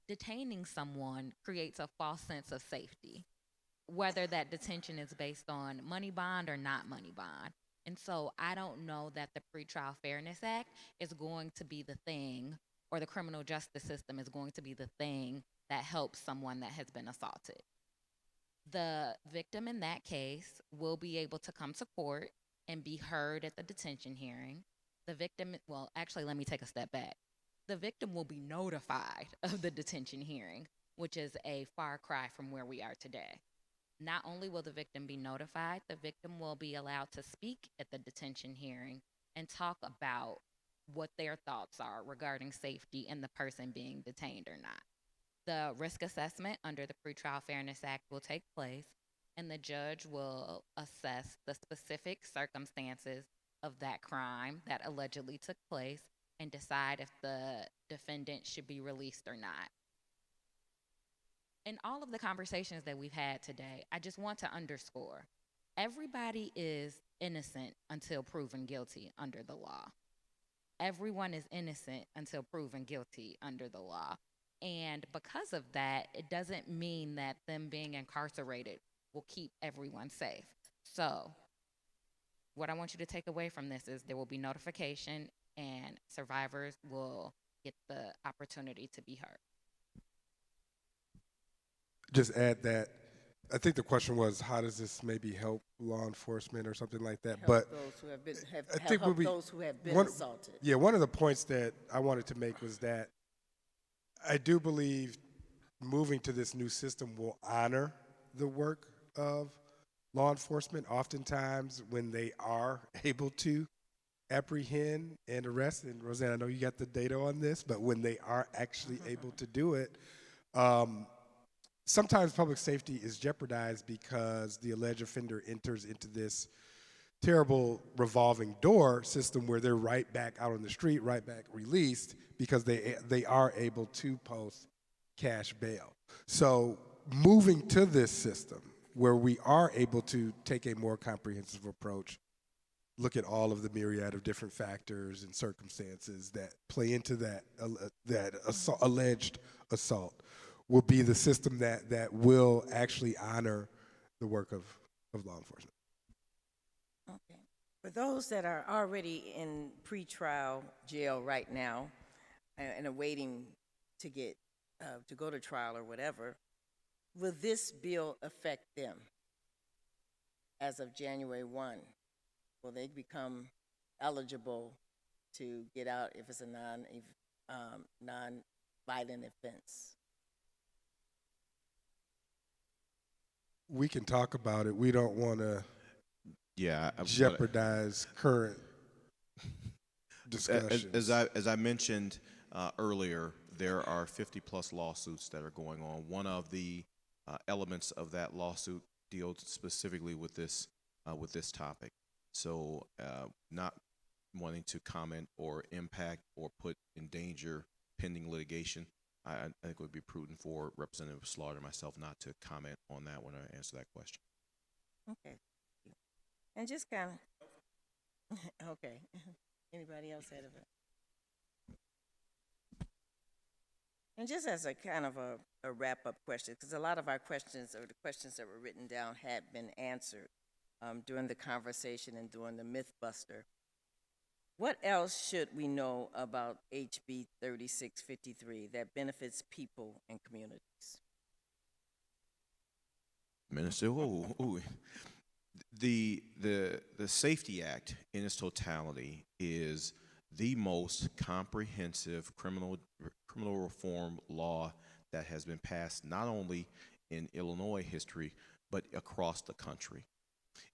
G: detaining someone creates a false sense of safety, whether that detention is based on money bond or not money bond. And so I don't know that the Pretrial Fairness Act is going to be the thing, or the criminal justice system is going to be the thing that helps someone that has been assaulted. The victim in that case will be able to come to court and be heard at the detention hearing. The victim, well, actually, let me take a step back. The victim will be notified of the detention hearing, which is a far cry from where we are today. Not only will the victim be notified, the victim will be allowed to speak at the detention hearing and talk about what their thoughts are regarding safety and the person being detained or not. The risk assessment under the Pretrial Fairness Act will take place, and the judge will assess the specific circumstances of that crime that allegedly took place and decide if the defendant should be released or not. In all of the conversations that we've had today, I just want to underscore, everybody is innocent until proven guilty under the law. Everyone is innocent until proven guilty under the law. And because of that, it doesn't mean that them being incarcerated will keep everyone safe. So, what I want you to take away from this is there will be notification and survivors will get the opportunity to be heard.
D: Just add that. I think the question was, how does this maybe help law enforcement or something like that?
A: Help
D: But
A: those who have been,
D: I think
A: help those who have been
D: one,
A: assaulted.
D: yeah, one of the points that I wanted to make was that I do believe moving to this new system will honor the work of law enforcement. Oftentimes, when they are able to apprehend and arrest, and Roseanne, I know you got the data on this, but when they are actually able to do it, sometimes public safety is jeopardized because the alleged offender enters into this terrible revolving door system where they're right back out on the street, right back released, because they are able to post cash bail. So moving to this system where we are able to take a more comprehensive approach, look at all of the myriad of different factors and circumstances that play into that alleged assault, will be the system that will actually honor the work of law enforcement.
A: Okay. For those that are already in pretrial jail right now and are waiting to get to go to trial or whatever, will this bill affect them as of January 1? Will they become eligible to get out if it's a non-violent offense?
D: We can talk about it. We don't want to jeopardize current discussions.
C: As I mentioned earlier, there are 50+ lawsuits that are going on. One of the elements of that lawsuit deals specifically with this topic. So, not wanting to comment or impact or put in danger pending litigation, I think it would be prudent for Representative Slaughter and myself not to comment on that when I answer that question.
A: Okay. And just kind of, okay. Anybody else had it? And just as a kind of a wrap-up question, because a lot of our questions or the questions that were written down had been answered during the conversation and during the Mythbuster. What else should we know about HB 3653 that benefits people and communities?
C: Minister, the Safety Act in its totality is the most comprehensive criminal reform law that has been passed not only in Illinois history but across the country.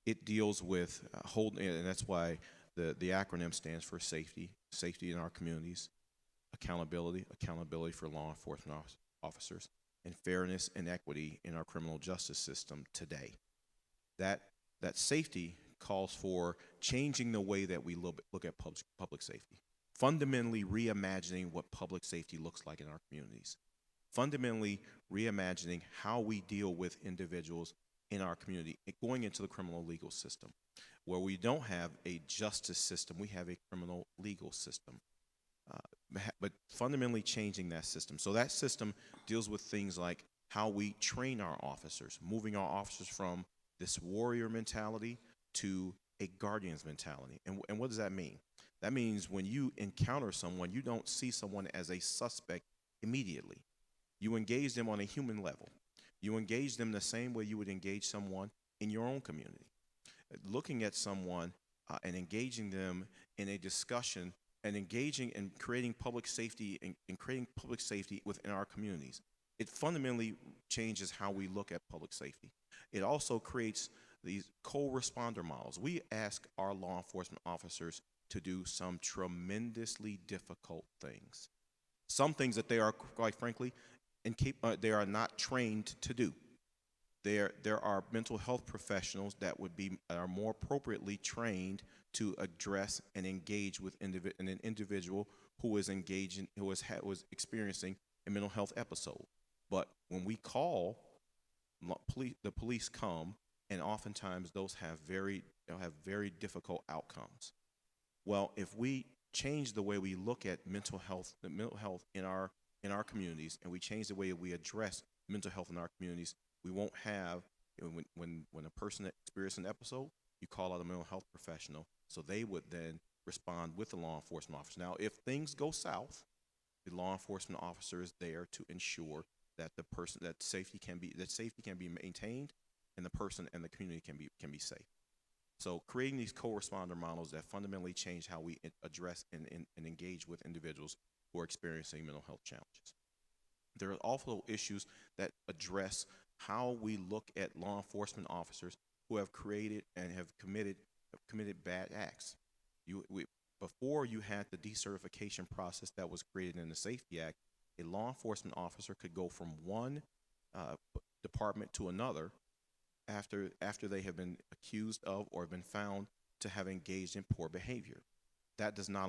C: It deals with and that's why the acronym stands for safety in our communities, accountability for law enforcement officers, and fairness and equity in our criminal justice system today. That safety calls for changing the way that we look at public safety, fundamentally reimagining what public safety looks like in our communities, fundamentally reimagining how we deal with individuals in our community, going into the criminal legal system. Where we don't have a justice system, we have a criminal legal system. But fundamentally changing that system. So that system deals with things like how we train our officers, moving our officers from this warrior mentality to a guardian's mentality. And what does that mean? That means when you encounter someone, you don't see someone as a suspect immediately. You engage them on a human level. You engage them the same way you would engage someone in your own community. Looking at someone and engaging them in a discussion and engaging and creating public safety and creating public safety within our communities. It fundamentally changes how we look at public safety. It also creates these co-responder models. We ask our law enforcement officers to do some tremendously difficult things. Some things that they are, quite frankly, they are not trained to do. There are mental health professionals that are more appropriately trained to address and engage with an individual who is experiencing a mental health episode. But when we call, the police come, and oftentimes those have very difficult outcomes. Well, if we change the way we look at mental health in our communities, and we change the way we address mental health in our communities, we won't have when a person experiences an episode, you call out a mental health professional, so they would then respond with the law enforcement officer. Now, if things go south, the law enforcement officer is there to ensure that safety can be maintained, and the person and the community can be safe. So creating these co-responder models that fundamentally change how we address and engage with individuals who are experiencing mental health challenges. There are also issues that address how we look at law enforcement officers who have created and have committed bad acts. Before you had the decertification process that was created in the Safety Act, a law enforcement officer could go from one department to another after they have been accused of or been found to have engaged in poor behavior. That does not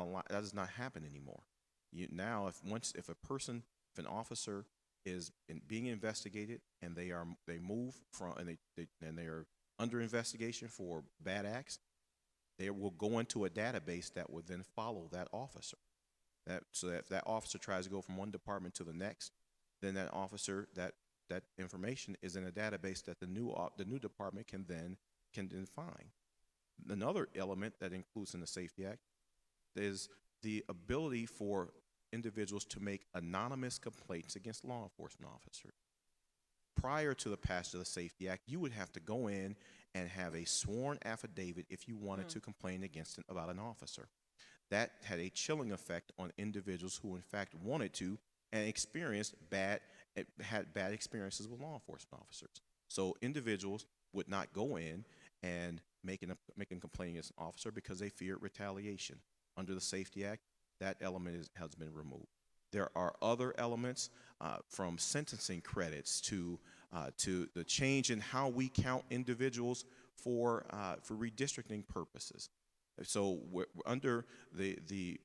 C: happen anymore. If an officer is being investigated and they are under investigation for bad acts, they will go into a database that will then follow that officer. So that if that officer tries to go from one department to the next, then that information is in a database that the new department can then find. Another element that includes in the Safety Act is the ability for individuals to make anonymous complaints against law enforcement officers. Prior to the passage of the Safety Act, you would have to go in and have a sworn affidavit if you wanted to complain about an officer. That had a chilling effect on individuals who in fact wanted to and had bad experiences with law enforcement officers. So individuals would not go in and make a complaint against an officer because they feared retaliation. Under the Safety Act, that element has been removed. There are other elements from sentencing credits to the change in how we count individuals for redistricting purposes. So under the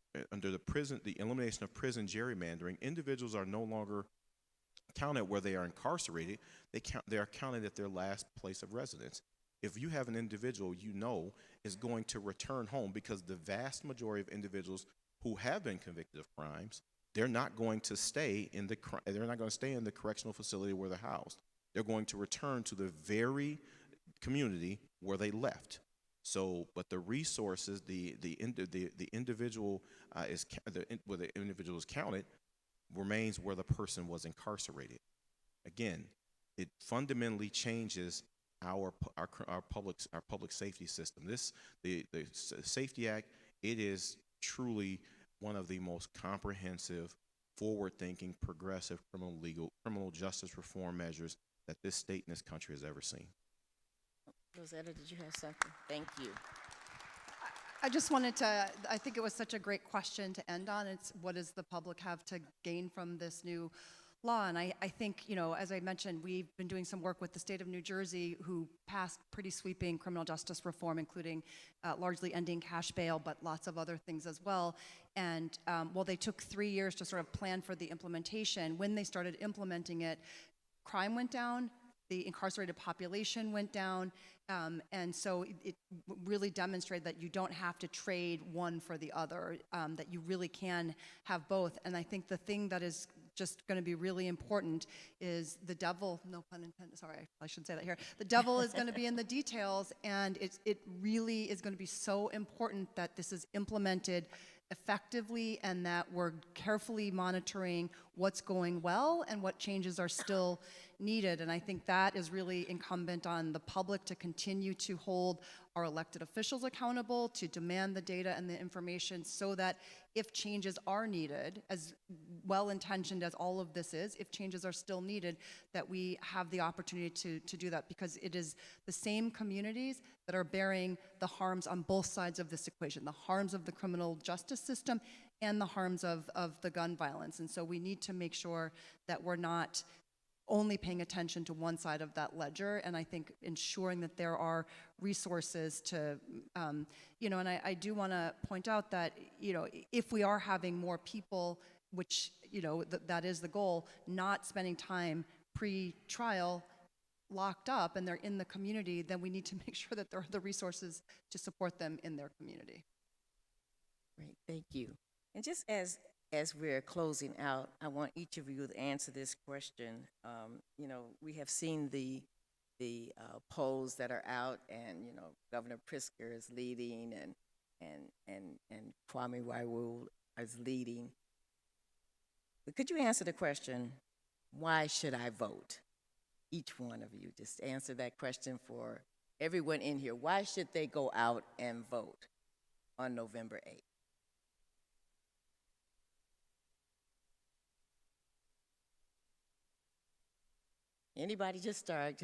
C: elimination of prison gerrymandering, individuals are no longer counted where they are incarcerated. They are counted at their last place of residence. If you have an individual is going to return home, because the vast majority of individuals who have been convicted of crimes, they're not going to stay in the correctional facility where they're housed. They're going to return to the very community where they left. So, but the resources, the individual where the individual is counted remains where the person was incarcerated. Again, it fundamentally changes our public safety system. The Safety Act, it is truly one of the most comprehensive, forward-thinking, progressive criminal justice reform measures that this state and this country has ever seen.
A: Rosetta, did you have something? Thank you.
H: I just I think it was such a great question to end on. It's what does the public have to gain from this new law? And I think, as I mentioned, we've been doing some work with the state of New Jersey, who passed pretty sweeping criminal justice reform, including largely ending cash bail, but lots of other things as well. And while they took 3 years to sort of plan for the implementation, when they started implementing it, crime went down, the incarcerated population went down, and so it really demonstrated that you don't have to trade one for the other, that you really can have both. And I think the thing that is just going to be really important is the devil, no pun intended, sorry, I shouldn't say that here. The devil is going to be in the details, and it really is going to be so important that this is implemented effectively and that we're carefully monitoring what's going well and what changes are still needed. And I think that is really incumbent on the public to continue to hold our elected officials accountable, to demand the data and the information, so that if changes are needed, as well-intentioned as all of this is, if changes are still needed, that we have the opportunity to do that, because it is the same communities that are bearing the harms on both sides of this equation, the harms of the criminal justice system and the harms of the gun violence. And so we need to make sure that we're not only paying attention to one side of that ledger, and I think ensuring that there are resources to, and I do want to point out that, if we are having more people, which, that is the goal, not spending time pre-trial locked up and they're in the community, then we need to make sure that there are the resources to support them in their community.
A: Great, thank you. And just as we're closing out, I want each of you to answer this question. We have seen the polls that are out, and Governor Pritzker is leading, and Kwame Waiwu is leading. But could you answer the question, why should I vote? Each one of you, just answer that question for everyone in here. Why should they go out and vote on November 8th? Anybody, just start.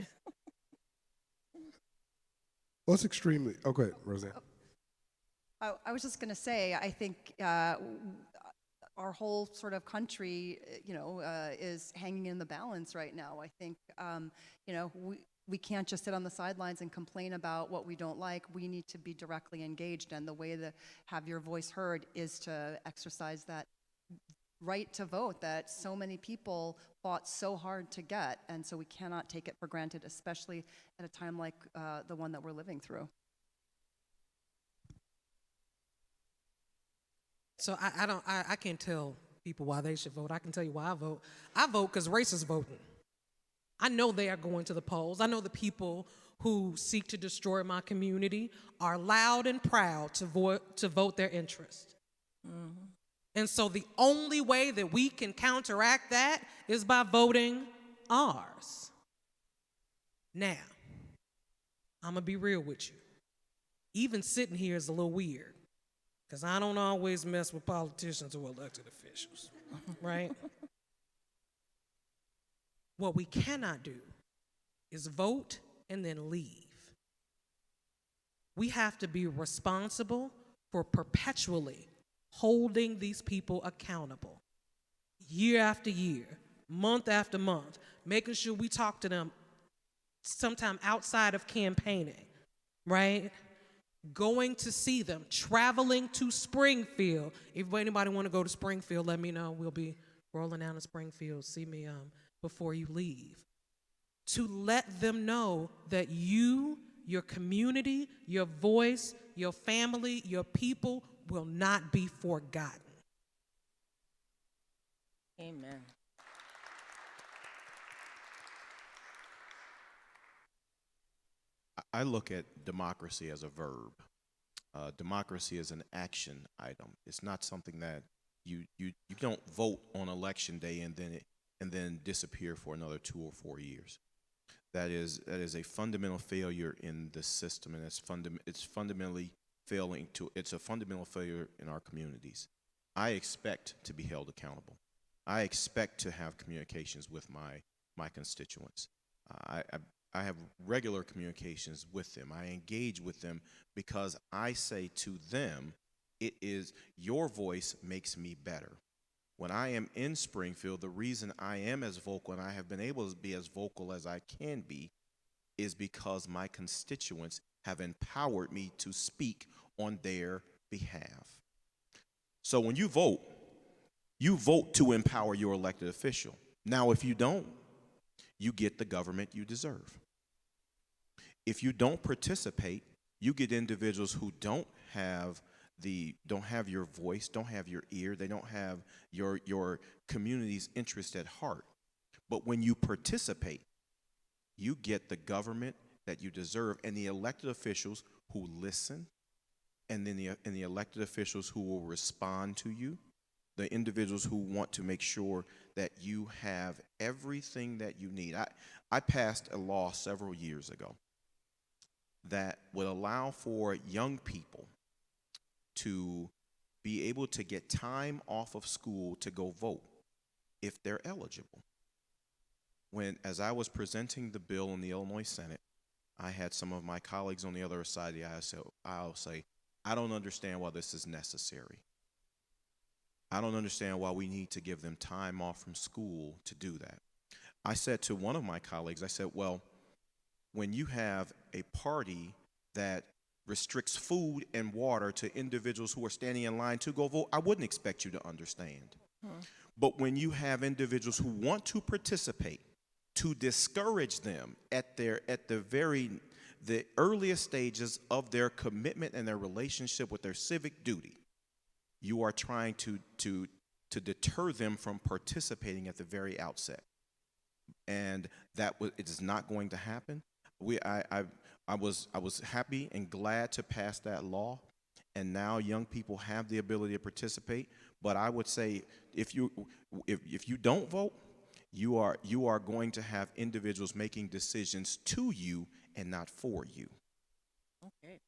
D: Well, it's extremely, okay, Roseanne.
H: I was just going to say, I think our whole sort of country, is hanging in the balance right now. I think, we can't just sit on the sidelines and complain about what we don't like. We need to be directly engaged, and the way to have your voice heard is to exercise that right to vote that so many people fought so hard to get, and so we cannot take it for granted, especially at a time like the one that we're living through.
F: So I can't tell people why they should vote. I can tell you why I vote. I vote because racists voting. I know they are going to the polls. I know the people who seek to destroy my community are loud and proud to vote their interest. Mm-hmm. And so the only way that we can counteract that is by voting ours. Now, I'm going to be real with you. Even sitting here is a little weird, because I don't always mess with politicians or elected officials, right? What we cannot do is vote and then leave. We have to be responsible for perpetually holding these people accountable, year after year, month after month, making sure we talk to them sometime outside of campaigning, right? Going to see them, traveling to Springfield. If anybody want to go to Springfield, let me know. We'll be rolling down to Springfield. See me before you leave. To let them know that you, your community, your voice, your family, your people will not be forgotten.
A: Amen.
C: I look at democracy as a verb. Democracy is an action item. It's not something that you don't vote on election day and then disappear for another 2 or 4 years. That is a fundamental failure in the system, and it's fundamentally failing to. It's a fundamental failure in our communities. I expect to be held accountable. I expect to have communications with my constituents. I have regular communications with them. I engage with them because I say to them, it is your voice makes me better. When I am in Springfield, the reason I am as vocal and I have been able to be as vocal as I can be is because my constituents have empowered me to speak on their behalf. So when you vote to empower your elected official. Now, if you don't, you get the government you deserve. If you don't participate, you get individuals who don't have your voice, don't have your ear, they don't have your community's interest at heart. But when you participate, you get the government that you deserve and the elected officials who listen, and then the elected officials who will respond to you, the individuals who want to make sure that you have everything that you need. I passed a law several years ago that would allow for young people to be able to get time off of school to go vote if they're eligible. As I was presenting the bill in the Illinois Senate, I had some of my colleagues on the other side of the aisle say, I don't understand why this is necessary. I don't understand why we need to give them time off from school to do that. I said to one of my colleagues, I said, well, when you have a party that restricts food and water to individuals who are standing in line to go vote, I wouldn't expect you to understand. But when you have individuals who want to participate, to discourage them at the earliest stages of their commitment and their relationship with their civic duty, you are trying to deter them from participating at the very outset. And it is not going to happen. I was happy and glad to pass that law, and now young people have the ability to participate. But I would say if you don't vote, you are going to have individuals making decisions to you and not for you.
A: Okay.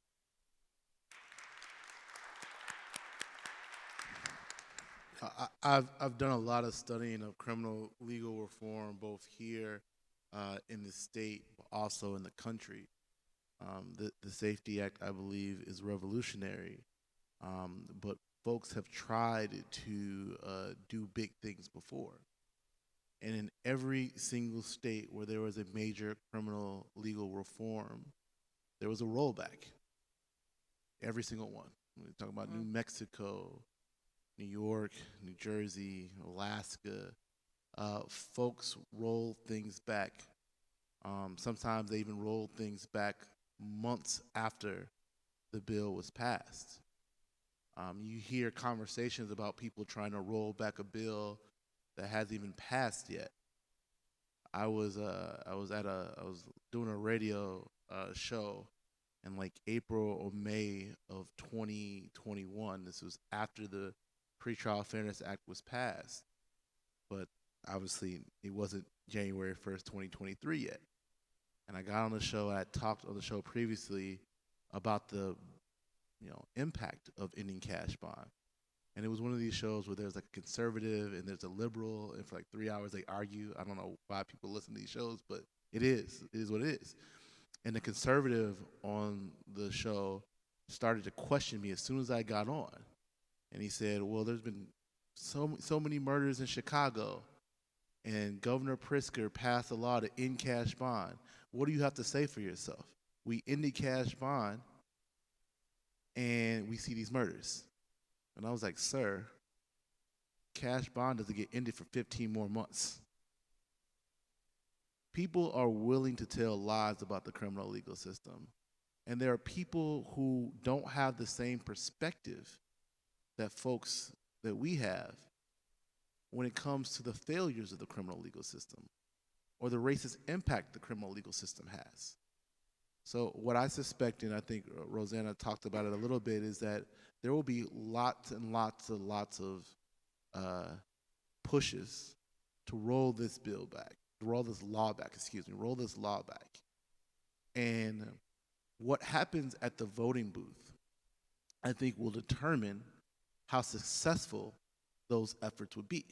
E: I've done a lot of studying of criminal legal reform, both here in the state, but also in the country. The Safety Act, I believe, is revolutionary, but folks have tried to do big things before. And in every single state where there was a major criminal legal reform, there was a rollback. Every single one. We're talking about New Mexico, New York, New Jersey, Alaska. Folks roll things back. Sometimes they even roll things back months after the bill was passed. You hear conversations about people trying to roll back a bill that hasn't even passed yet. I was doing a radio show in like April or May of 2021. This was after the Pretrial Fairness Act was passed, but obviously it wasn't January 1st, 2023 yet. And I got on the show, I had talked on the show previously about the impact of ending cash bond. And it was one of these shows where there's like a conservative and there's a liberal, and for like 3 hours they argue. I don't know why people listen to these shows, but it is what it is. And the conservative on the show started to question me as soon as I got on. And he said, well, there's been so many murders in Chicago, and Governor Pritzker passed a law to end cash bond. What do you have to say for yourself? We ended cash bond, and we see these murders. And I was like, sir, cash bond doesn't get ended for 15 more months. People are willing to tell lies about the criminal legal system. And there are people who don't have the same perspective that folks that we have when it comes to the failures of the criminal legal system or the racist impact the criminal legal system has. So what I suspect, and I think Rosanna talked about it a little bit, is that there will be lots of pushes to roll this bill back, roll this law back. And what happens at the voting booth, I think, will determine how successful those efforts would be.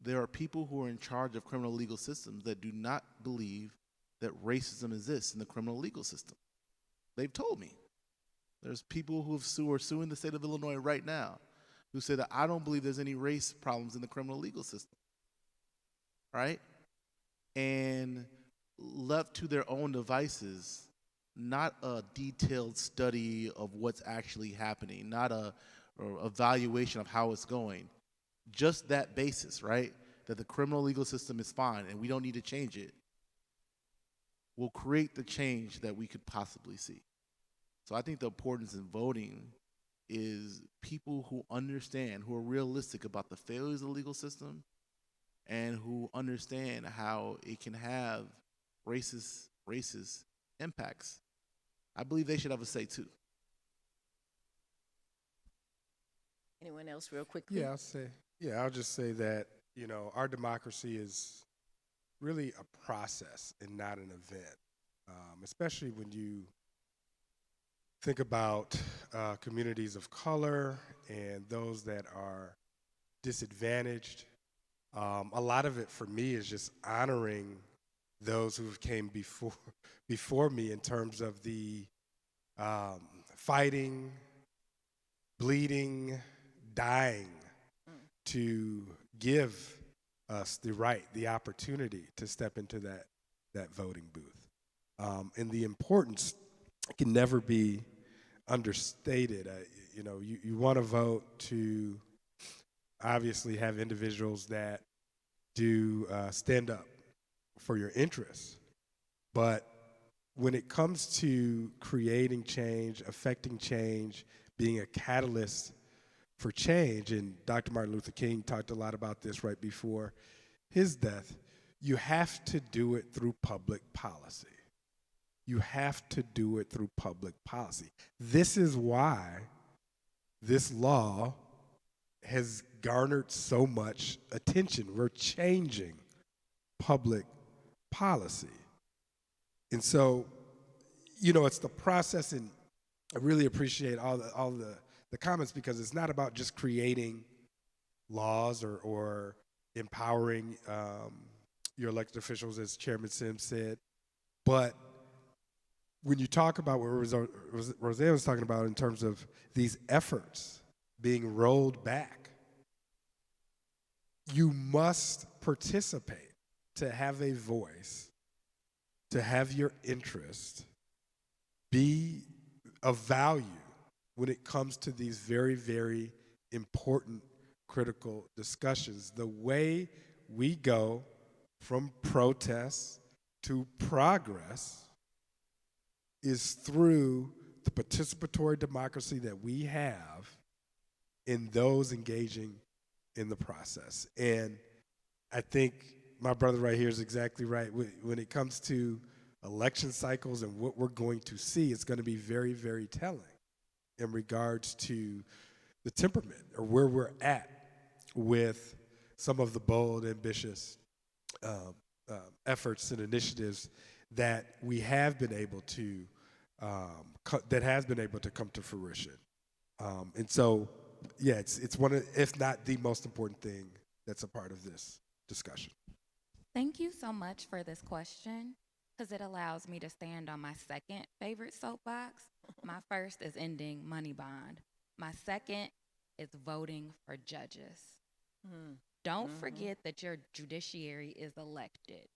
E: There are people who are in charge of criminal legal systems that do not believe that racism exists in the criminal legal system. They've told me. There's people who are suing the state of Illinois right now who say that I don't believe there's any race problems in the criminal legal system, right? And left to their own devices, not a detailed study of what's actually happening, not a evaluation of how it's going, just that basis, right? That the criminal legal system is fine and we don't need to change it, will create the change that we could possibly see. So I think the importance in voting is people who understand, who are realistic about the failures of the legal system and who understand how it can have racist impacts. I believe they should have a say too.
A: Anyone else real quickly?
D: I'll just say that, our democracy is really a process and not an event, especially when you think about communities of color and those that are disadvantaged. A lot of it for me is just honoring those who came before me in terms of the fighting, bleeding, dying to give us the opportunity to step into that voting booth. And the importance can never be understated. You want to vote to obviously have individuals that do stand up for your interests. But when it comes to creating change, affecting change, being a catalyst for change, and Dr. Martin Luther King talked a lot about this right before his death, you have to do it through public policy. You have to do it through public policy. This is why this law has garnered so much attention. We're changing public policy. And so, it's the process, and I really appreciate all the comments, because it's not about just creating laws or empowering your elected officials, as Chairman Sims said, but when you talk about what Roseanne was talking about in terms of these efforts being rolled back, you must participate to have a voice, to have your interest be of value when it comes to these very, very important, critical discussions. The way we go from protest to progress is through the participatory democracy that we have in those engaging in the process. And I think my brother right here is exactly right. When it comes to election cycles and what we're going to see, it's going to be very, very telling in regards to the temperament, or where we're at with some of the bold, ambitious efforts and initiatives that we have been able to, that has been able to come to fruition. And so, yeah, it's one of, if not the most important thing that's a part of this discussion.
G: Thank you so much for this question, because it allows me to stand on my second favorite soapbox. My first is ending money bond. My second is voting for judges. Don't forget that your judiciary is elected.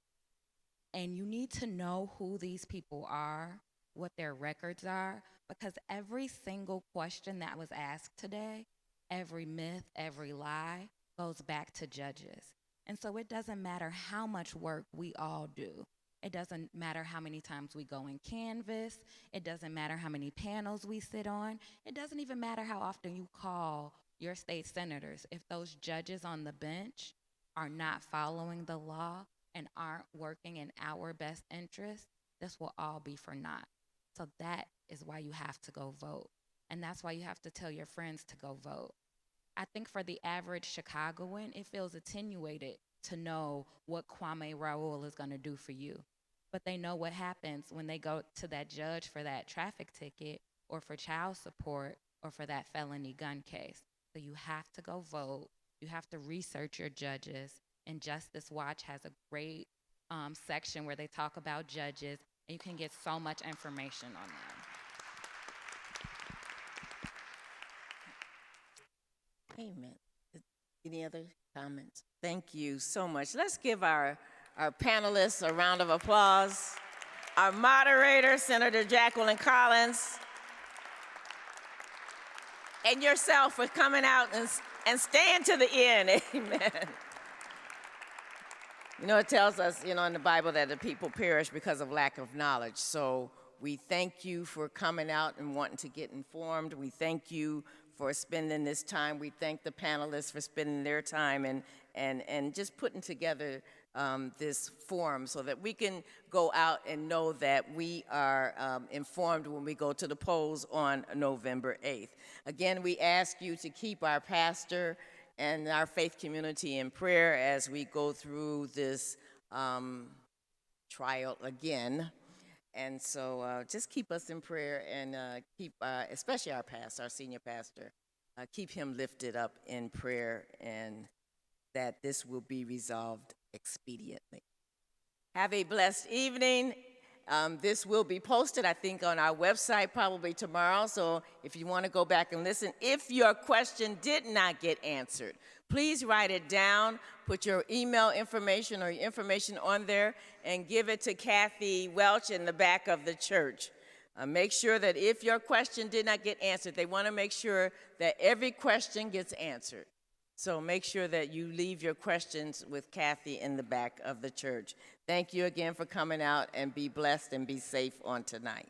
G: And you need to know who these people are, what their records are, because every single question that was asked today, every myth, every lie, goes back to judges. And so it doesn't matter how much work we all do. It doesn't matter how many times we go and canvass. It doesn't matter how many panels we sit on. It doesn't even matter how often you call your state senators. If those judges on the bench are not following the law and aren't working in our best interest, this will all be for naught. So that is why you have to go vote. And that's why you have to tell your friends to go vote. I think for the average Chicagoan, it feels attenuated to know what Kwame Raoul is going to do for you. But they know what happens when they go to that judge for that traffic ticket, or for child support, or for that felony gun case. So you have to go vote. You have to research your judges. And Justice Watch has a great section where they talk about judges, and you can get so much information on them.
A: Amen. Any other comments? Thank you so much. Let's give our panelists a round of applause. Our moderator, Senator Jacqueline Collins, and yourself for coming out and staying to the end. Amen. It tells us, in the Bible that the people perish because of lack of knowledge. So we thank you for coming out and wanting to get informed. We thank you for spending this time. We thank the panelists for spending their time and just putting together this forum so that we can go out and know that we are informed when we go to the polls on November 8th. Again, we ask you to keep our pastor and our faith community in prayer as we go through this trial again. And so just keep us in prayer, and keep, especially our pastor, our senior pastor, keep him lifted up in prayer, and that this will be resolved expediently. Have a blessed evening. This will be posted, I think, on our website probably tomorrow. So if you want to go back and listen, if your question did not get answered, please write it down, put your email information or your information on there, and give it to Kathy Welch in the back of the church. Make sure that if your question did not get answered, they want to make sure that every question gets answered. So make sure that you leave your questions with Kathy in the back of the church. Thank you again for coming out, and be blessed and be safe on tonight.